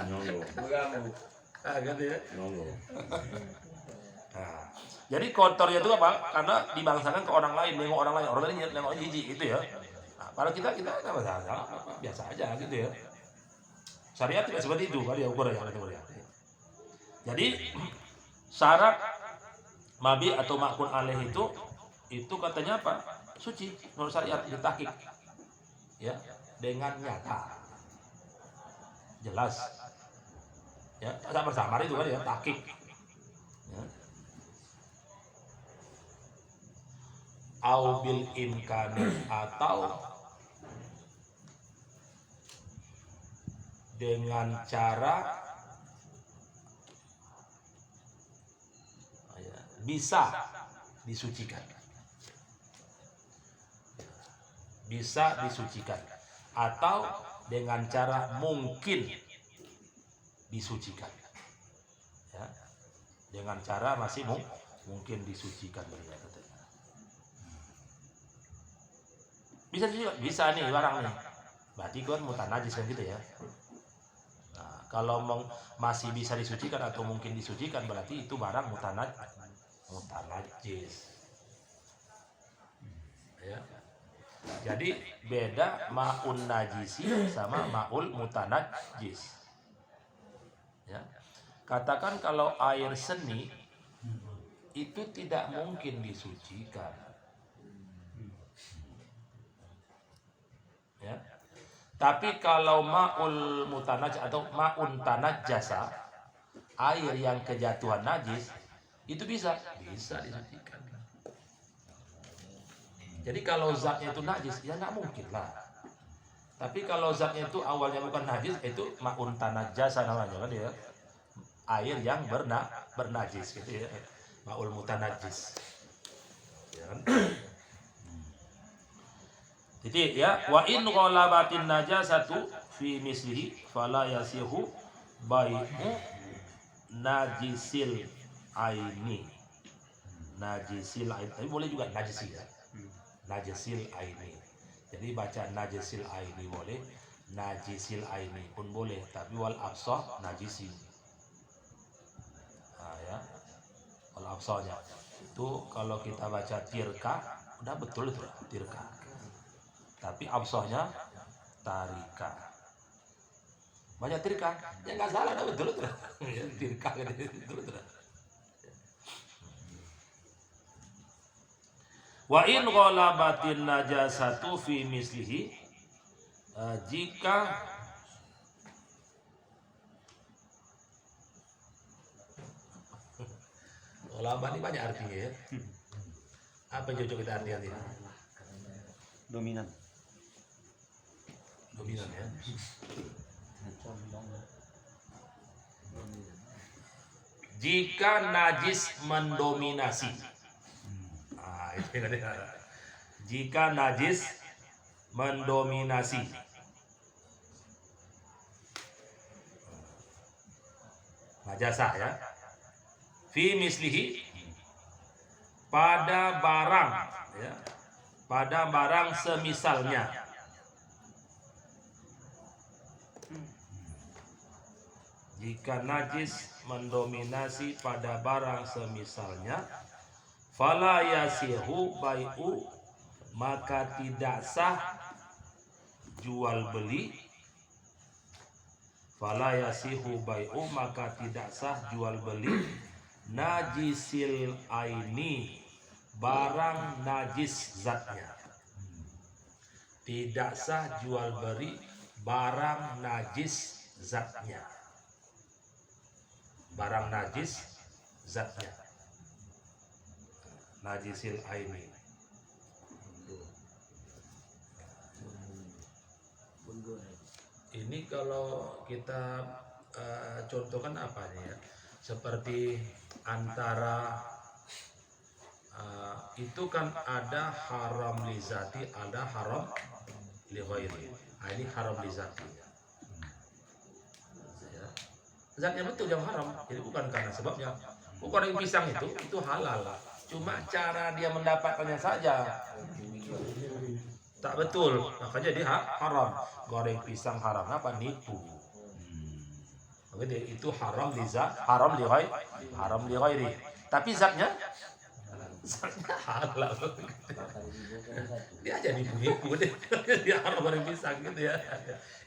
Nyolong. gitu ya. Nyolong. Nah, jadi kotornya itu apa? Karena dibangsakan ke orang lain, nengok orang lain nengok jijik itu ya. Nah, kalau kita nggak masalah, biasa aja gitu ya. Syariat tidak seperti itu, kali ya ukurannya ya. Jadi syarat mabi atau makun aleh itu katanya apa? Suci menurut syariat ditahqiq. Ya, dengan nyata. Jelas. Ya, samar-samar itu kan ya, tahqiq. Ya. Au bil imkani atau dengan cara bisa disucikan. Bisa disucikan atau dengan cara mungkin disucikan. Ya. Dengan cara masih mungkin disucikan katanya. Bisa juga, bisa nih barang nih. Berarti kan mutanajis kan gitu ya. Nah, kalau masih bisa disucikan atau mungkin disucikan berarti itu barang mutanajis. Ya. Jadi beda ma'un najisi sama ma'ul mutanajis. Ya. Katakan kalau air seni itu tidak mungkin disucikan. Ya. Tapi kalau ma'ul mutanaj atau ma'un tanajjasa, air yang kejatuhan najis itu bisa disucikan. Jadi kalau zatnya itu najis ya nggak mungkin lah. Tapi kalau zatnya itu awalnya bukan najis, itu ma'un tanajjasa namanya kan ya. Air yang bernajis gitu ya. Ma'ul mutanajjis. Ya kan? Jadi ya wa in ghalabatin najasatu fi mislihi fala yasihu bai'u najisil aini. Najisil aini. Tapi boleh juga najisi ya. Najisil aini. Jadi baca najisil aini boleh, najisil aini pun boleh, tapi wal absah najisi. Nah ya. Wal absahnya itu kalau kita baca tirka udah betul itu tirka. Tapi absahnya tarika. Banyak tirka, ya nggak salah, dah betul itu. Tirka betul itu. Wa in ghalabatin najasatu fi mislihi, jika ghalabah ini banyak artinya ya. Apa yang cocok kita artikan ini? Dominan. Dominan ya. Jika najis mendominasi. Ah, itu yang ada. Jika najis mendominasi. Najasa ya. Fi mislihi, pada barang ya. Pada barang semisalnya. Jika najis mendominasi pada barang semisalnya, fala yasihu bai'u, maka tidak sah jual beli. Fala yasihu bai'u, maka tidak sah jual beli najisil aini, barang najis zatnya. Tidak sah jual beli barang najis zatnya. Barang najis zatnya. Najisil aini. Ini kalau kita contohkan apa nih ya? Seperti antara itu kan ada haram li zati, ada haram li ghairi. Nah, ini haram li zati. Ya. Zatnya betul yang haram, jadi bukan karena sebabnya. Goreng pisang itu halal, cuma cara dia mendapatkannya saja tak betul, makanya dia haram. Goreng pisang haram apa? Nipu. Jadi itu haram li zat, haram li ghairi. Tapi zatnya halal. Dia aja nipu deh. Dia haram goreng pisang gitu ya.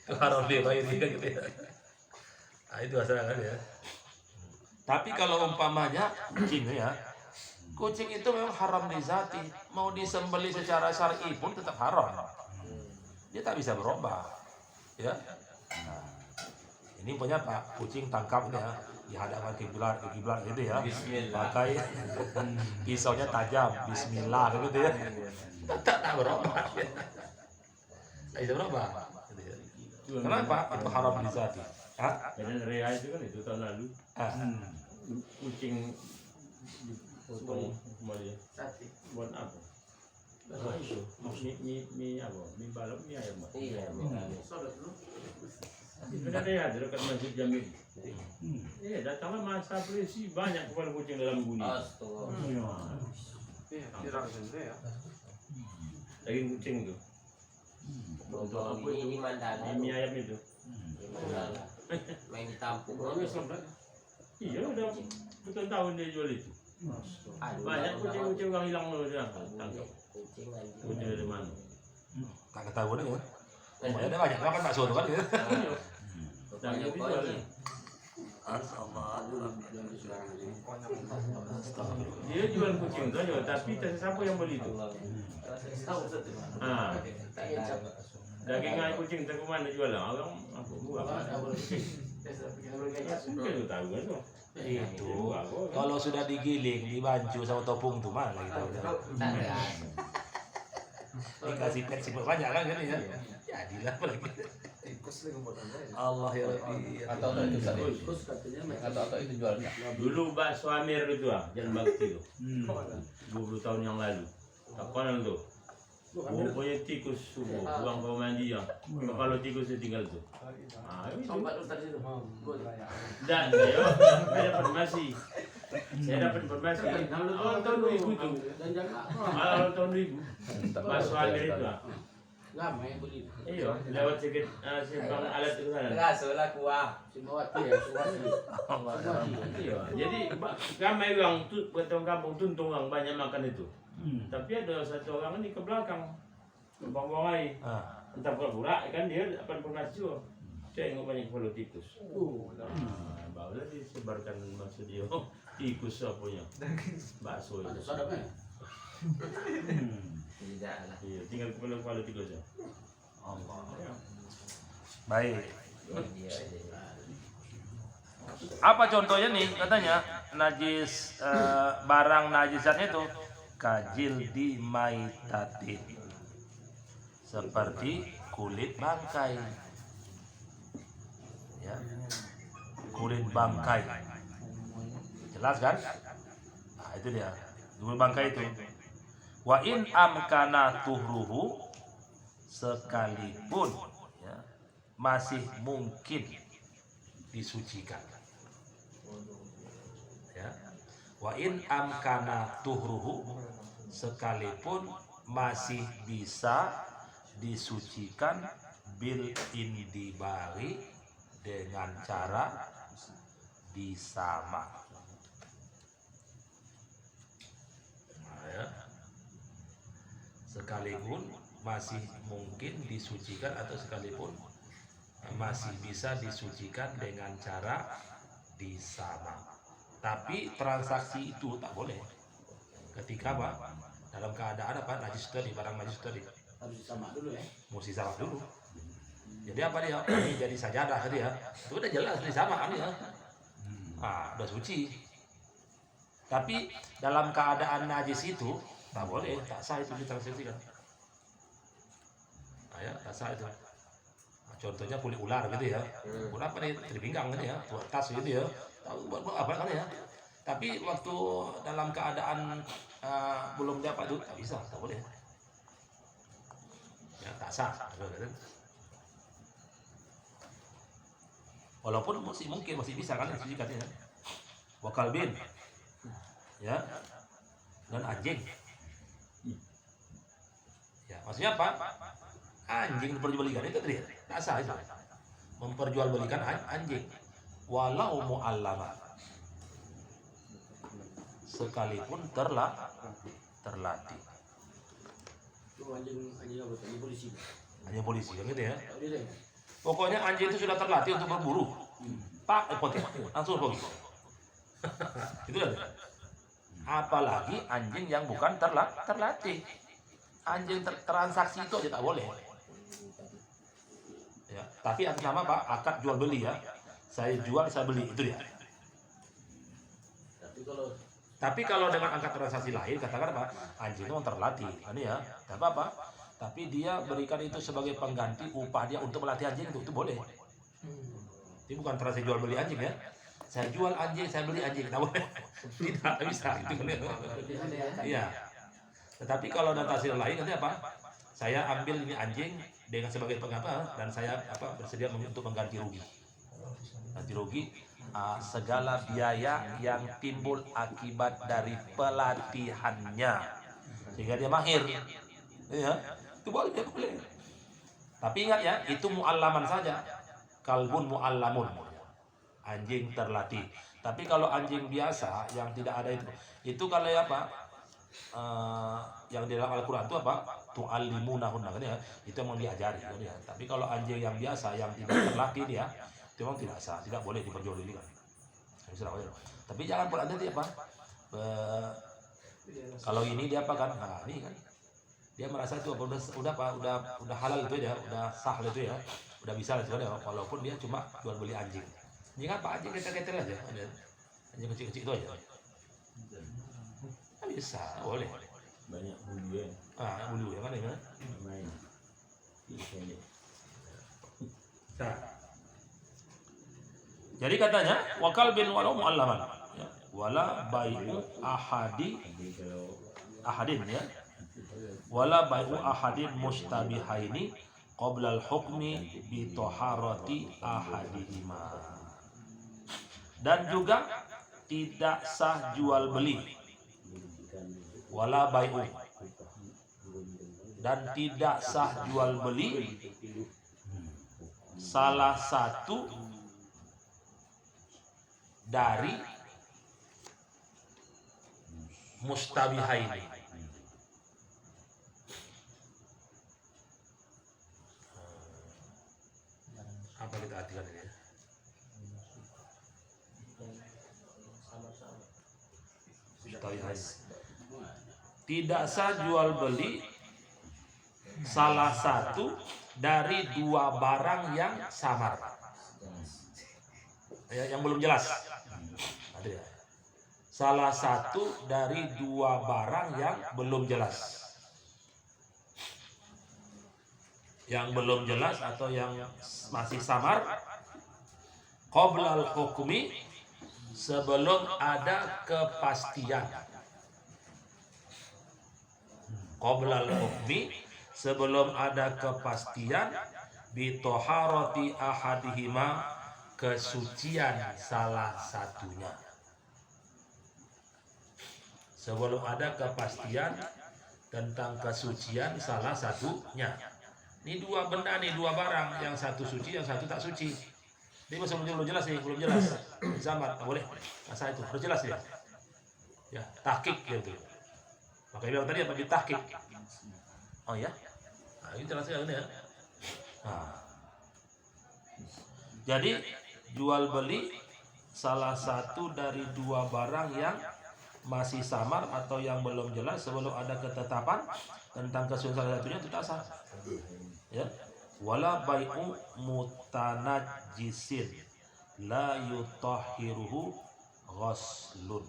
Itu haram li ghairi gitu ya. Nah, itu asalnya kan ya. Tapi kalau umpamanya kucing ya, kucing itu memang haram li zati, mau disembelih secara syar'i pun tetap haram. Dia tak bisa berubah. Ya. Nah, ini punya Pak, kucing tangkapnya dihadapkan kiblat gitu ya. Pakai pisaunya tajam, bismillah gitu ya. Tak berubah. Tak bisa berubah. Gitu ya. Kenapa? Itu haram li zati. Dan Rea itu kan itu tahun lalu kucing potong kembali buat apa? Mie apa? Mie balap, mie ayam. Iya, Itu ada Rea di dekat Masjid Jamil. Iya, datanglah masa polisi banyak kepala kucing dalam bunyi. Daging kucing itu. Untuk apa itu? Ini mandala. Mie ayam itu. Mandala. Main ditampung. Iya, udah bertahun-tahun dia jual itu. Banyak kucing-kucing yang hilang loh dia. Tangkap. Kucing dari mana? Tak ketahuan ya. Ada banyak makan bakso tuh kan ya. Tangkap dijual. Dia jual kucing itu aja, tapi tak siapa yang beli itu. Daging ayam kucing tak kemana jual lah? Orang aku buat. Mungkin lu tahu kan tuh. Itu kalau sudah digiling, dibancu sama topung tuh mana gitu. Dikasih pensi banyak kan gitu ya. Jadilah lagi. Allah ya Rabbi. Atau itu atau itu jualnya. Dulu bakso Amir itu Jalan Bakti tuh. 20 tahun yang lalu. Kapan tuh? Pokoknya tikus subuh, buang kau mandi ya. Kalau tikus itu tinggal tuh. Ah, itu. Dan saya dapat informasi. Tahun 2000 tuh. Malah tahun 2000. Bakso Amir itu. Lama yang beli. Iya, lewat sedikit simpang alat itu sana. Rasulullah kuah. Simawati ya, Simawati. Iya, jadi kami orang tuh potong kampung tuntung yang banyak makan itu. Tapi ada satu orang ini ke belakang, buang air. Entah pura-pura kan dia akan pernah juga. Tengok banyak kepala tikus. Barulah disebarkan maksud dia tikus apanya. Bakso itu. Sadapnya. Tidak lah. Iya, tinggal kepala tikus ya. Baik. Apa contohnya nih katanya najis barang najisatnya itu kajil di maitatin, seperti kulit bangkai. Ya. Kulit bangkai. Jelas kan? Nah, itu dia. Kulit bangkai itu. Wa in amkana tuhruhu, sekalipun ya, masih mungkin disucikan. Ya. Wa in amkana tuhruhu, sekalipun masih bisa disucikan bil indibari, dengan cara disama. sekalipun masih mungkin disucikan atau sekalipun masih bisa disucikan dengan cara disamak. Tapi transaksi itu tak boleh ketika apa? Dalam keadaan apa? Najis tadi, barang najis tadi. Harus sama dulu ya. Mesti sama dulu. Jadi apa dia? Ini jadi sajadah tadi ya. Itu udah jelas disama kan ya. Ah, udah suci. Tapi dalam keadaan najis itu tak boleh, tak sah itu ditransaksikan. Nah, ya, tak sah itu. Nah, contohnya kulit ular gitu ya. Ular apa nih? Terpinggang gitu ya, buat tas gitu ya. Tahu buat apa kan ya? Tapi waktu dalam keadaan belum dapat itu tak bisa, tak boleh. Ya, tak sah. Walaupun masih mungkin masih bisa kan disucikan ya. Wakalbin, ya, dan anjing. Ya, maksudnya apa? Anjing diperjualbelikan itu tadi, tak sah itu. Memperjualbelikan anjing, walau mu'allama, sekalipun terlatih. Itu anjing apa tuh? Anjing polisi. Anjing polisi kan gitu ya. Tahu dia deh. Pokoknya anjing itu sudah terlatih untuk berburu. Pak, potong, langsung pergi. Itu kan. Apalagi anjing yang bukan terlatih. Anjing transaksi itu aja tak boleh. Ya, tapi atas nama Pak, akad jual beli ya. Saya jual, saya beli, itu dia. Tapi kalau dengan angka transaksi lain, katakan apa? Anjing itu terlatih, ini ya, tak apa-apa. Tapi dia berikan itu sebagai pengganti upah dia untuk melatih anjing itu boleh. Ini bukan transaksi jual beli anjing ya. Saya jual anjing, saya beli anjing, tak boleh. Tidak bisa itu. Iya. Tetapi kalau transaksi lain nanti apa? Saya ambil ini anjing dengan sebagai pengapa dan saya bersedia untuk mengganti rugi. Ganti rugi. Segala biaya yang timbul akibat dari pelatihannya sehingga dia mahir, ya itu boleh, boleh. Tapi ingat ya, itu mu'allaman saja. Kalbun mu'allamun, anjing terlatih. Tapi kalau anjing biasa yang tidak ada itu kalau apa? Yang di dalam Al-Quran itu apa? Tu'allimunahunna kan ya, itu memang diajari kan ya. Tapi kalau anjing yang biasa yang tidak terlatih dia itu memang tidak sah, tidak boleh diperjualbelikan. Tapi jangan pun nanti apa? Kalau ini dia apa kan? Nah, ini kan dia merasa itu udah halal itu ya, udah sah itu ya, udah bisa itu ya, walaupun dia cuma jual beli anjing. Anjing apa? Anjing ketel-ketel aja, anjing kecil-kecil itu aja. Nah, bisa, boleh. Banyak bulu ya. Bulu ya mana ya? Main. Nah. Jadi katanya wakal bin walau mu'allaman ya. Wala bai'u ahadin ya. Wala bai'u ahadin mustabihaini qabla al-hukmi bi taharati ahadihima. Dan juga tidak sah jual beli. Wala bai'u, dan tidak sah jual beli salah satu dari mustabihaini. Apa kita artikan ini? Mustabihaini. Tidak sah jual beli salah satu dari dua barang yang samar, ya, yang belum jelas. Salah satu dari dua barang yang belum jelas. Yang belum jelas atau yang masih samar, qoblal hukmi, sebelum ada kepastian. Qoblal hukmi, sebelum ada kepastian, bi toharoti ahadihima, kesucian salah satunya. Sebelum ada kepastian tentang kesucian salah satunya. Ini dua benda nih, dua barang, yang satu suci, yang satu tak suci. Ini masih belum jelas nih, belum jelas. Zaman, boleh. Masa itu harus jelas ya. Ya, tahqiq gitu. Makanya bilang tadi apa, ditahqiq. Oh ya? Nah, ini jelasnya ini ya. Nah. Jadi jual beli salah satu dari dua barang yang masih samar atau yang belum jelas sebelum ada ketetapan tentang kesucian salah satunya itu tak sah. Ya. Wala bai'u mutanajjisin la yutahhiruhu ghaslun.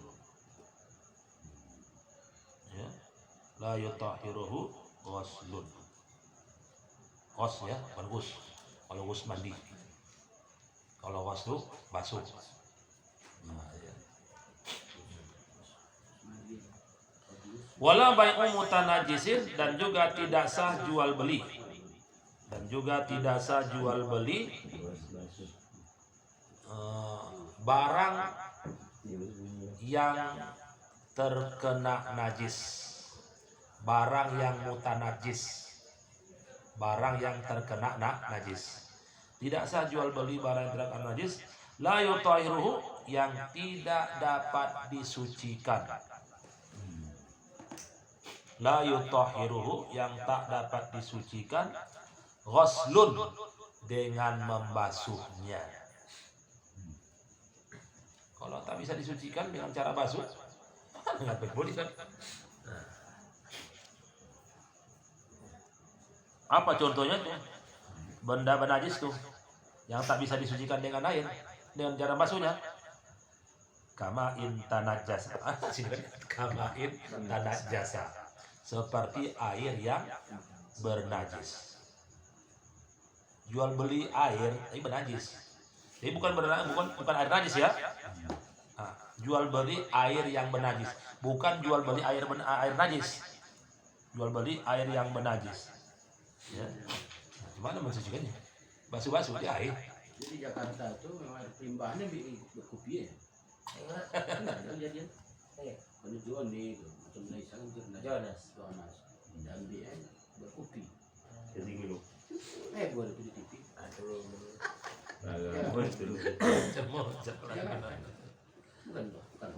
Ya. La yutahhiruhu ghaslun. Ghos ya, bukan ghus. Kalau ghus mandi. Kalau ghos itu basuh. Nah, ya. Wala bai'u mutanajjisin dan juga tidak sah jual beli. Dan juga tidak sah jual beli barang yang terkena najis. Barang yang mutanajis. Barang yang terkena najis. Tidak sah jual beli barang yang terkena najis. La yutahhiruhu yang tidak dapat disucikan. La yutahhiruhu yang tak dapat disucikan. Ghaslun dengan membasuhnya. Kalau tak bisa disucikan dengan cara basuh, ngapain boleh kan? Apa contohnya tuh? Benda-benda najis tuh yang tak bisa disucikan dengan air, dengan cara basuhnya. Kama'in tanajjasa. Kama'in tanajjasa. Seperti air yang bernajis. Jual beli air ini bernajis. Jadi bukan air najis ya. Nah, jual beli air yang bernajis, bukan jual beli air najis. Jual beli air yang bernajis. Ya. Nah, gimana mensucikannya? Basuh-basuh dia air. Jadi Jakarta itu memang air limbahnya berkopi ya. Enggak ada kejadian. Kalau jual nih macam Malaysia kan Jonas. Dan dia berkopi. Jadi dulu. Boleh di TV. Bukan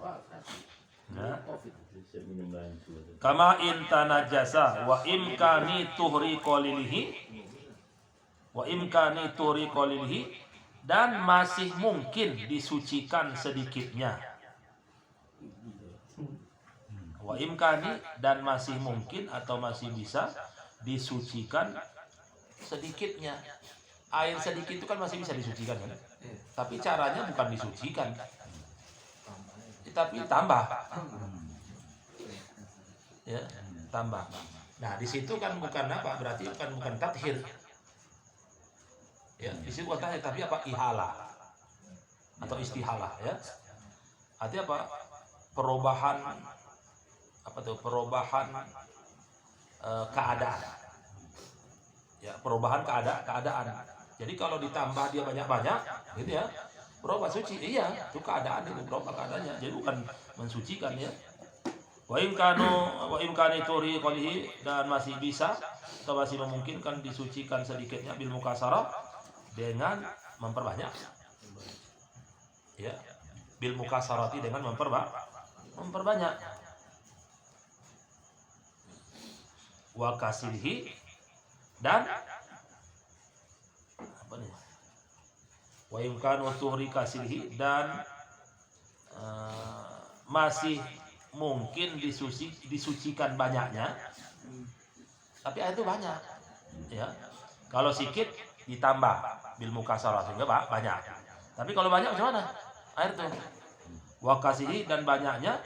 Covid. Kama intanajasa wa imkani tuhri qolilihi dan masih mungkin disucikan sedikitnya. Wa imkani dan masih mungkin atau masih bisa disucikan sedikitnya. Air sedikit itu kan masih bisa disucikan kan? Tapi caranya bukan disucikan, tapi tambah. Ya, tambah. Nah, di situ kan bukan apa? Berarti bukan tathir. Ya, di situ bukan tathir, tapi apa? Ihalah atau istihalah ya. Artinya apa? Perubahan keadaan. Ya, perubahan keadaan. Jadi kalau ditambah dia banyak-banyak, gitu ya, berubah suci. Iya, itu keadaan itu berubah keadaannya. Jadi bukan mensucikan ya. Wa imkani turi qolihi dan masih bisa atau masih memungkinkan disucikan sedikitnya bil mukasarah dengan memperbanyak. Ya, bil mukasarati dengan memperbanyak. Wa kasirhi dan apa nih? Wa imkanu tuhri kasirhi dan masih mungkin disucikan banyaknya, tapi air itu banyak ya. Kalau sedikit ditambah bil mukasarah sehingga banyak, tapi kalau banyak macam mana air itu? Wa kasirhi dan banyaknya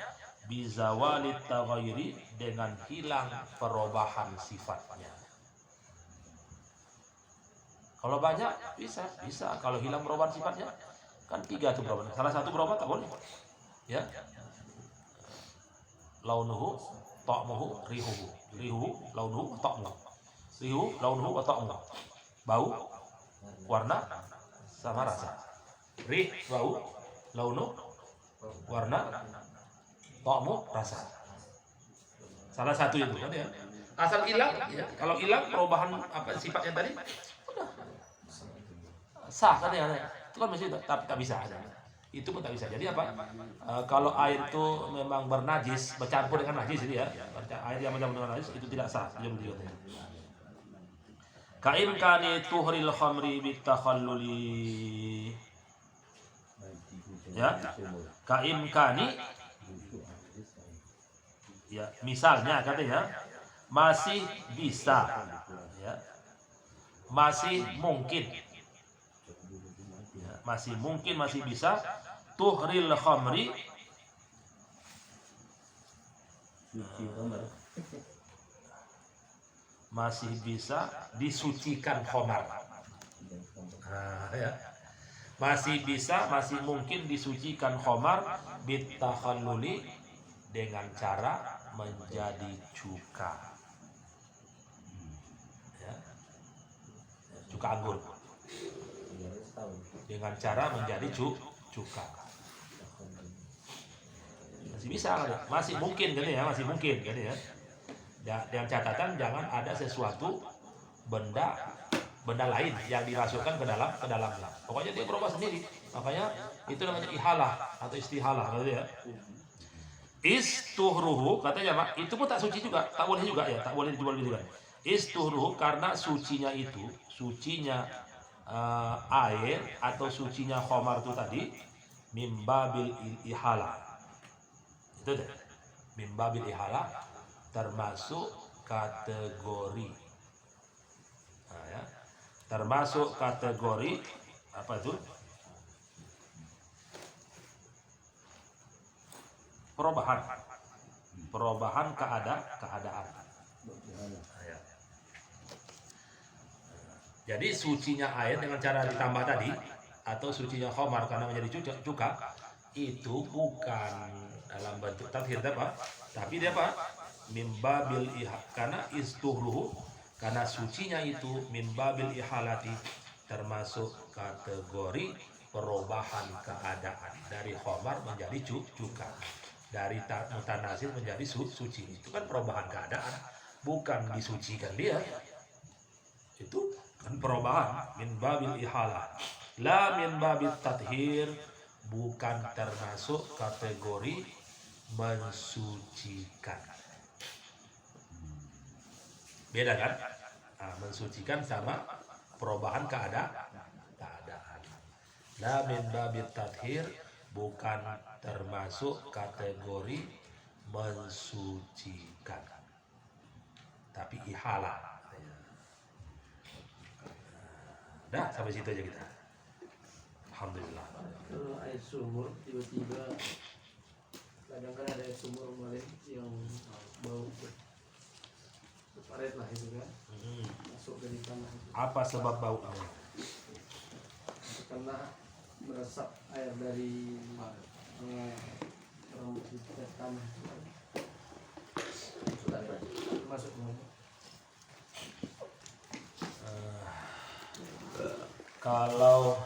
bizawalit taghayyuri dengan hilang perubahan sifatnya. Kalau banyak bisa. Kalau hilang perubahan sifatnya kan 3 tuh perubahan. Salah satu berubah tak boleh. Ya. Launuhu, ta'muhu, rihuhu. Rihuhu, launuhu, ta'muhu. Rihuhu, launuhu, ta'muhu. Bau, warna, sama rasa. Rih, bau, launu, warna, ta'mu, rasa. Salah satu itu kan ya. Asal hilang, ya. Kalau hilang perubahan apa sifatnya tadi, udah sah kan ya. Itu kan masih tapi tak bisa ada. itu pun tak bisa. Jadi apa? Kalau air itu memang bernajis, bercampur dengan najis itu ya, air yang bercampur dengan najis itu tidak sah. Kain kani tuhril khamri bitakhalluli. Ya, kain kani. Ya, misalnya katanya masih bisa, ya, masih mungkin, ya, masih mungkin masih bisa tuhril khamri. Masih bisa disucikan khamar. Ya. Masih bisa, masih mungkin disucikan khamar bitakhalluli dengan cara menjadi cuka. Ya. Cuka anggur. Dengan cara menjadi cuka. Masih bisa, masih mungkin kan ya, masih mungkin kan ya. Dengan catatan jangan ada sesuatu benda lain yang dimasukkan ke dalam. Pokoknya dia berubah sendiri. Makanya itu namanya ihalah atau istihalah gitu ya. Istuhruhu katanya Pak, itu pun tak suci juga, tak boleh juga ya, tak boleh dijual belikan. Istuhruhu karena sucinya air atau sucinya khamar itu tadi mimbabil ihalah. Itu deh. Mimbabil ihalah termasuk kategori, nah, ya, termasuk kategori apa itu? Perubahan keadaan. Ya. Jadi sucinya air dengan cara ditambah tadi atau sucinya khamar karena menjadi cuka itu bukan dalam bentuk tathir apa, tapi dia apa? Mimbabil karena istuhruhu karena sucinya itu mimbabil ihalati termasuk kategori perubahan keadaan dari khamar menjadi cuka, dari mutanazil menjadi suci. Itu kan perubahan keadaan, bukan disucikan dia. Itu kan perubahan mimbabil ihalah, la mimbabil tathir, bukan termasuk kategori mensucikan. Beda kan? Nah, mensucikan sama perubahan keadaan. La min babit tathir, bukan termasuk kategori mensucikan, tapi ihalah. Dah sampai situ aja kita. Alhamdulillah. Kalau air sumur tiba-tiba kadang kan ada air sumur kemarin yang bau paret lah itu kan, masuk dari tanah itu. Apa sebab bau? Karena meresap air dari rambut di tanah masuk Kalau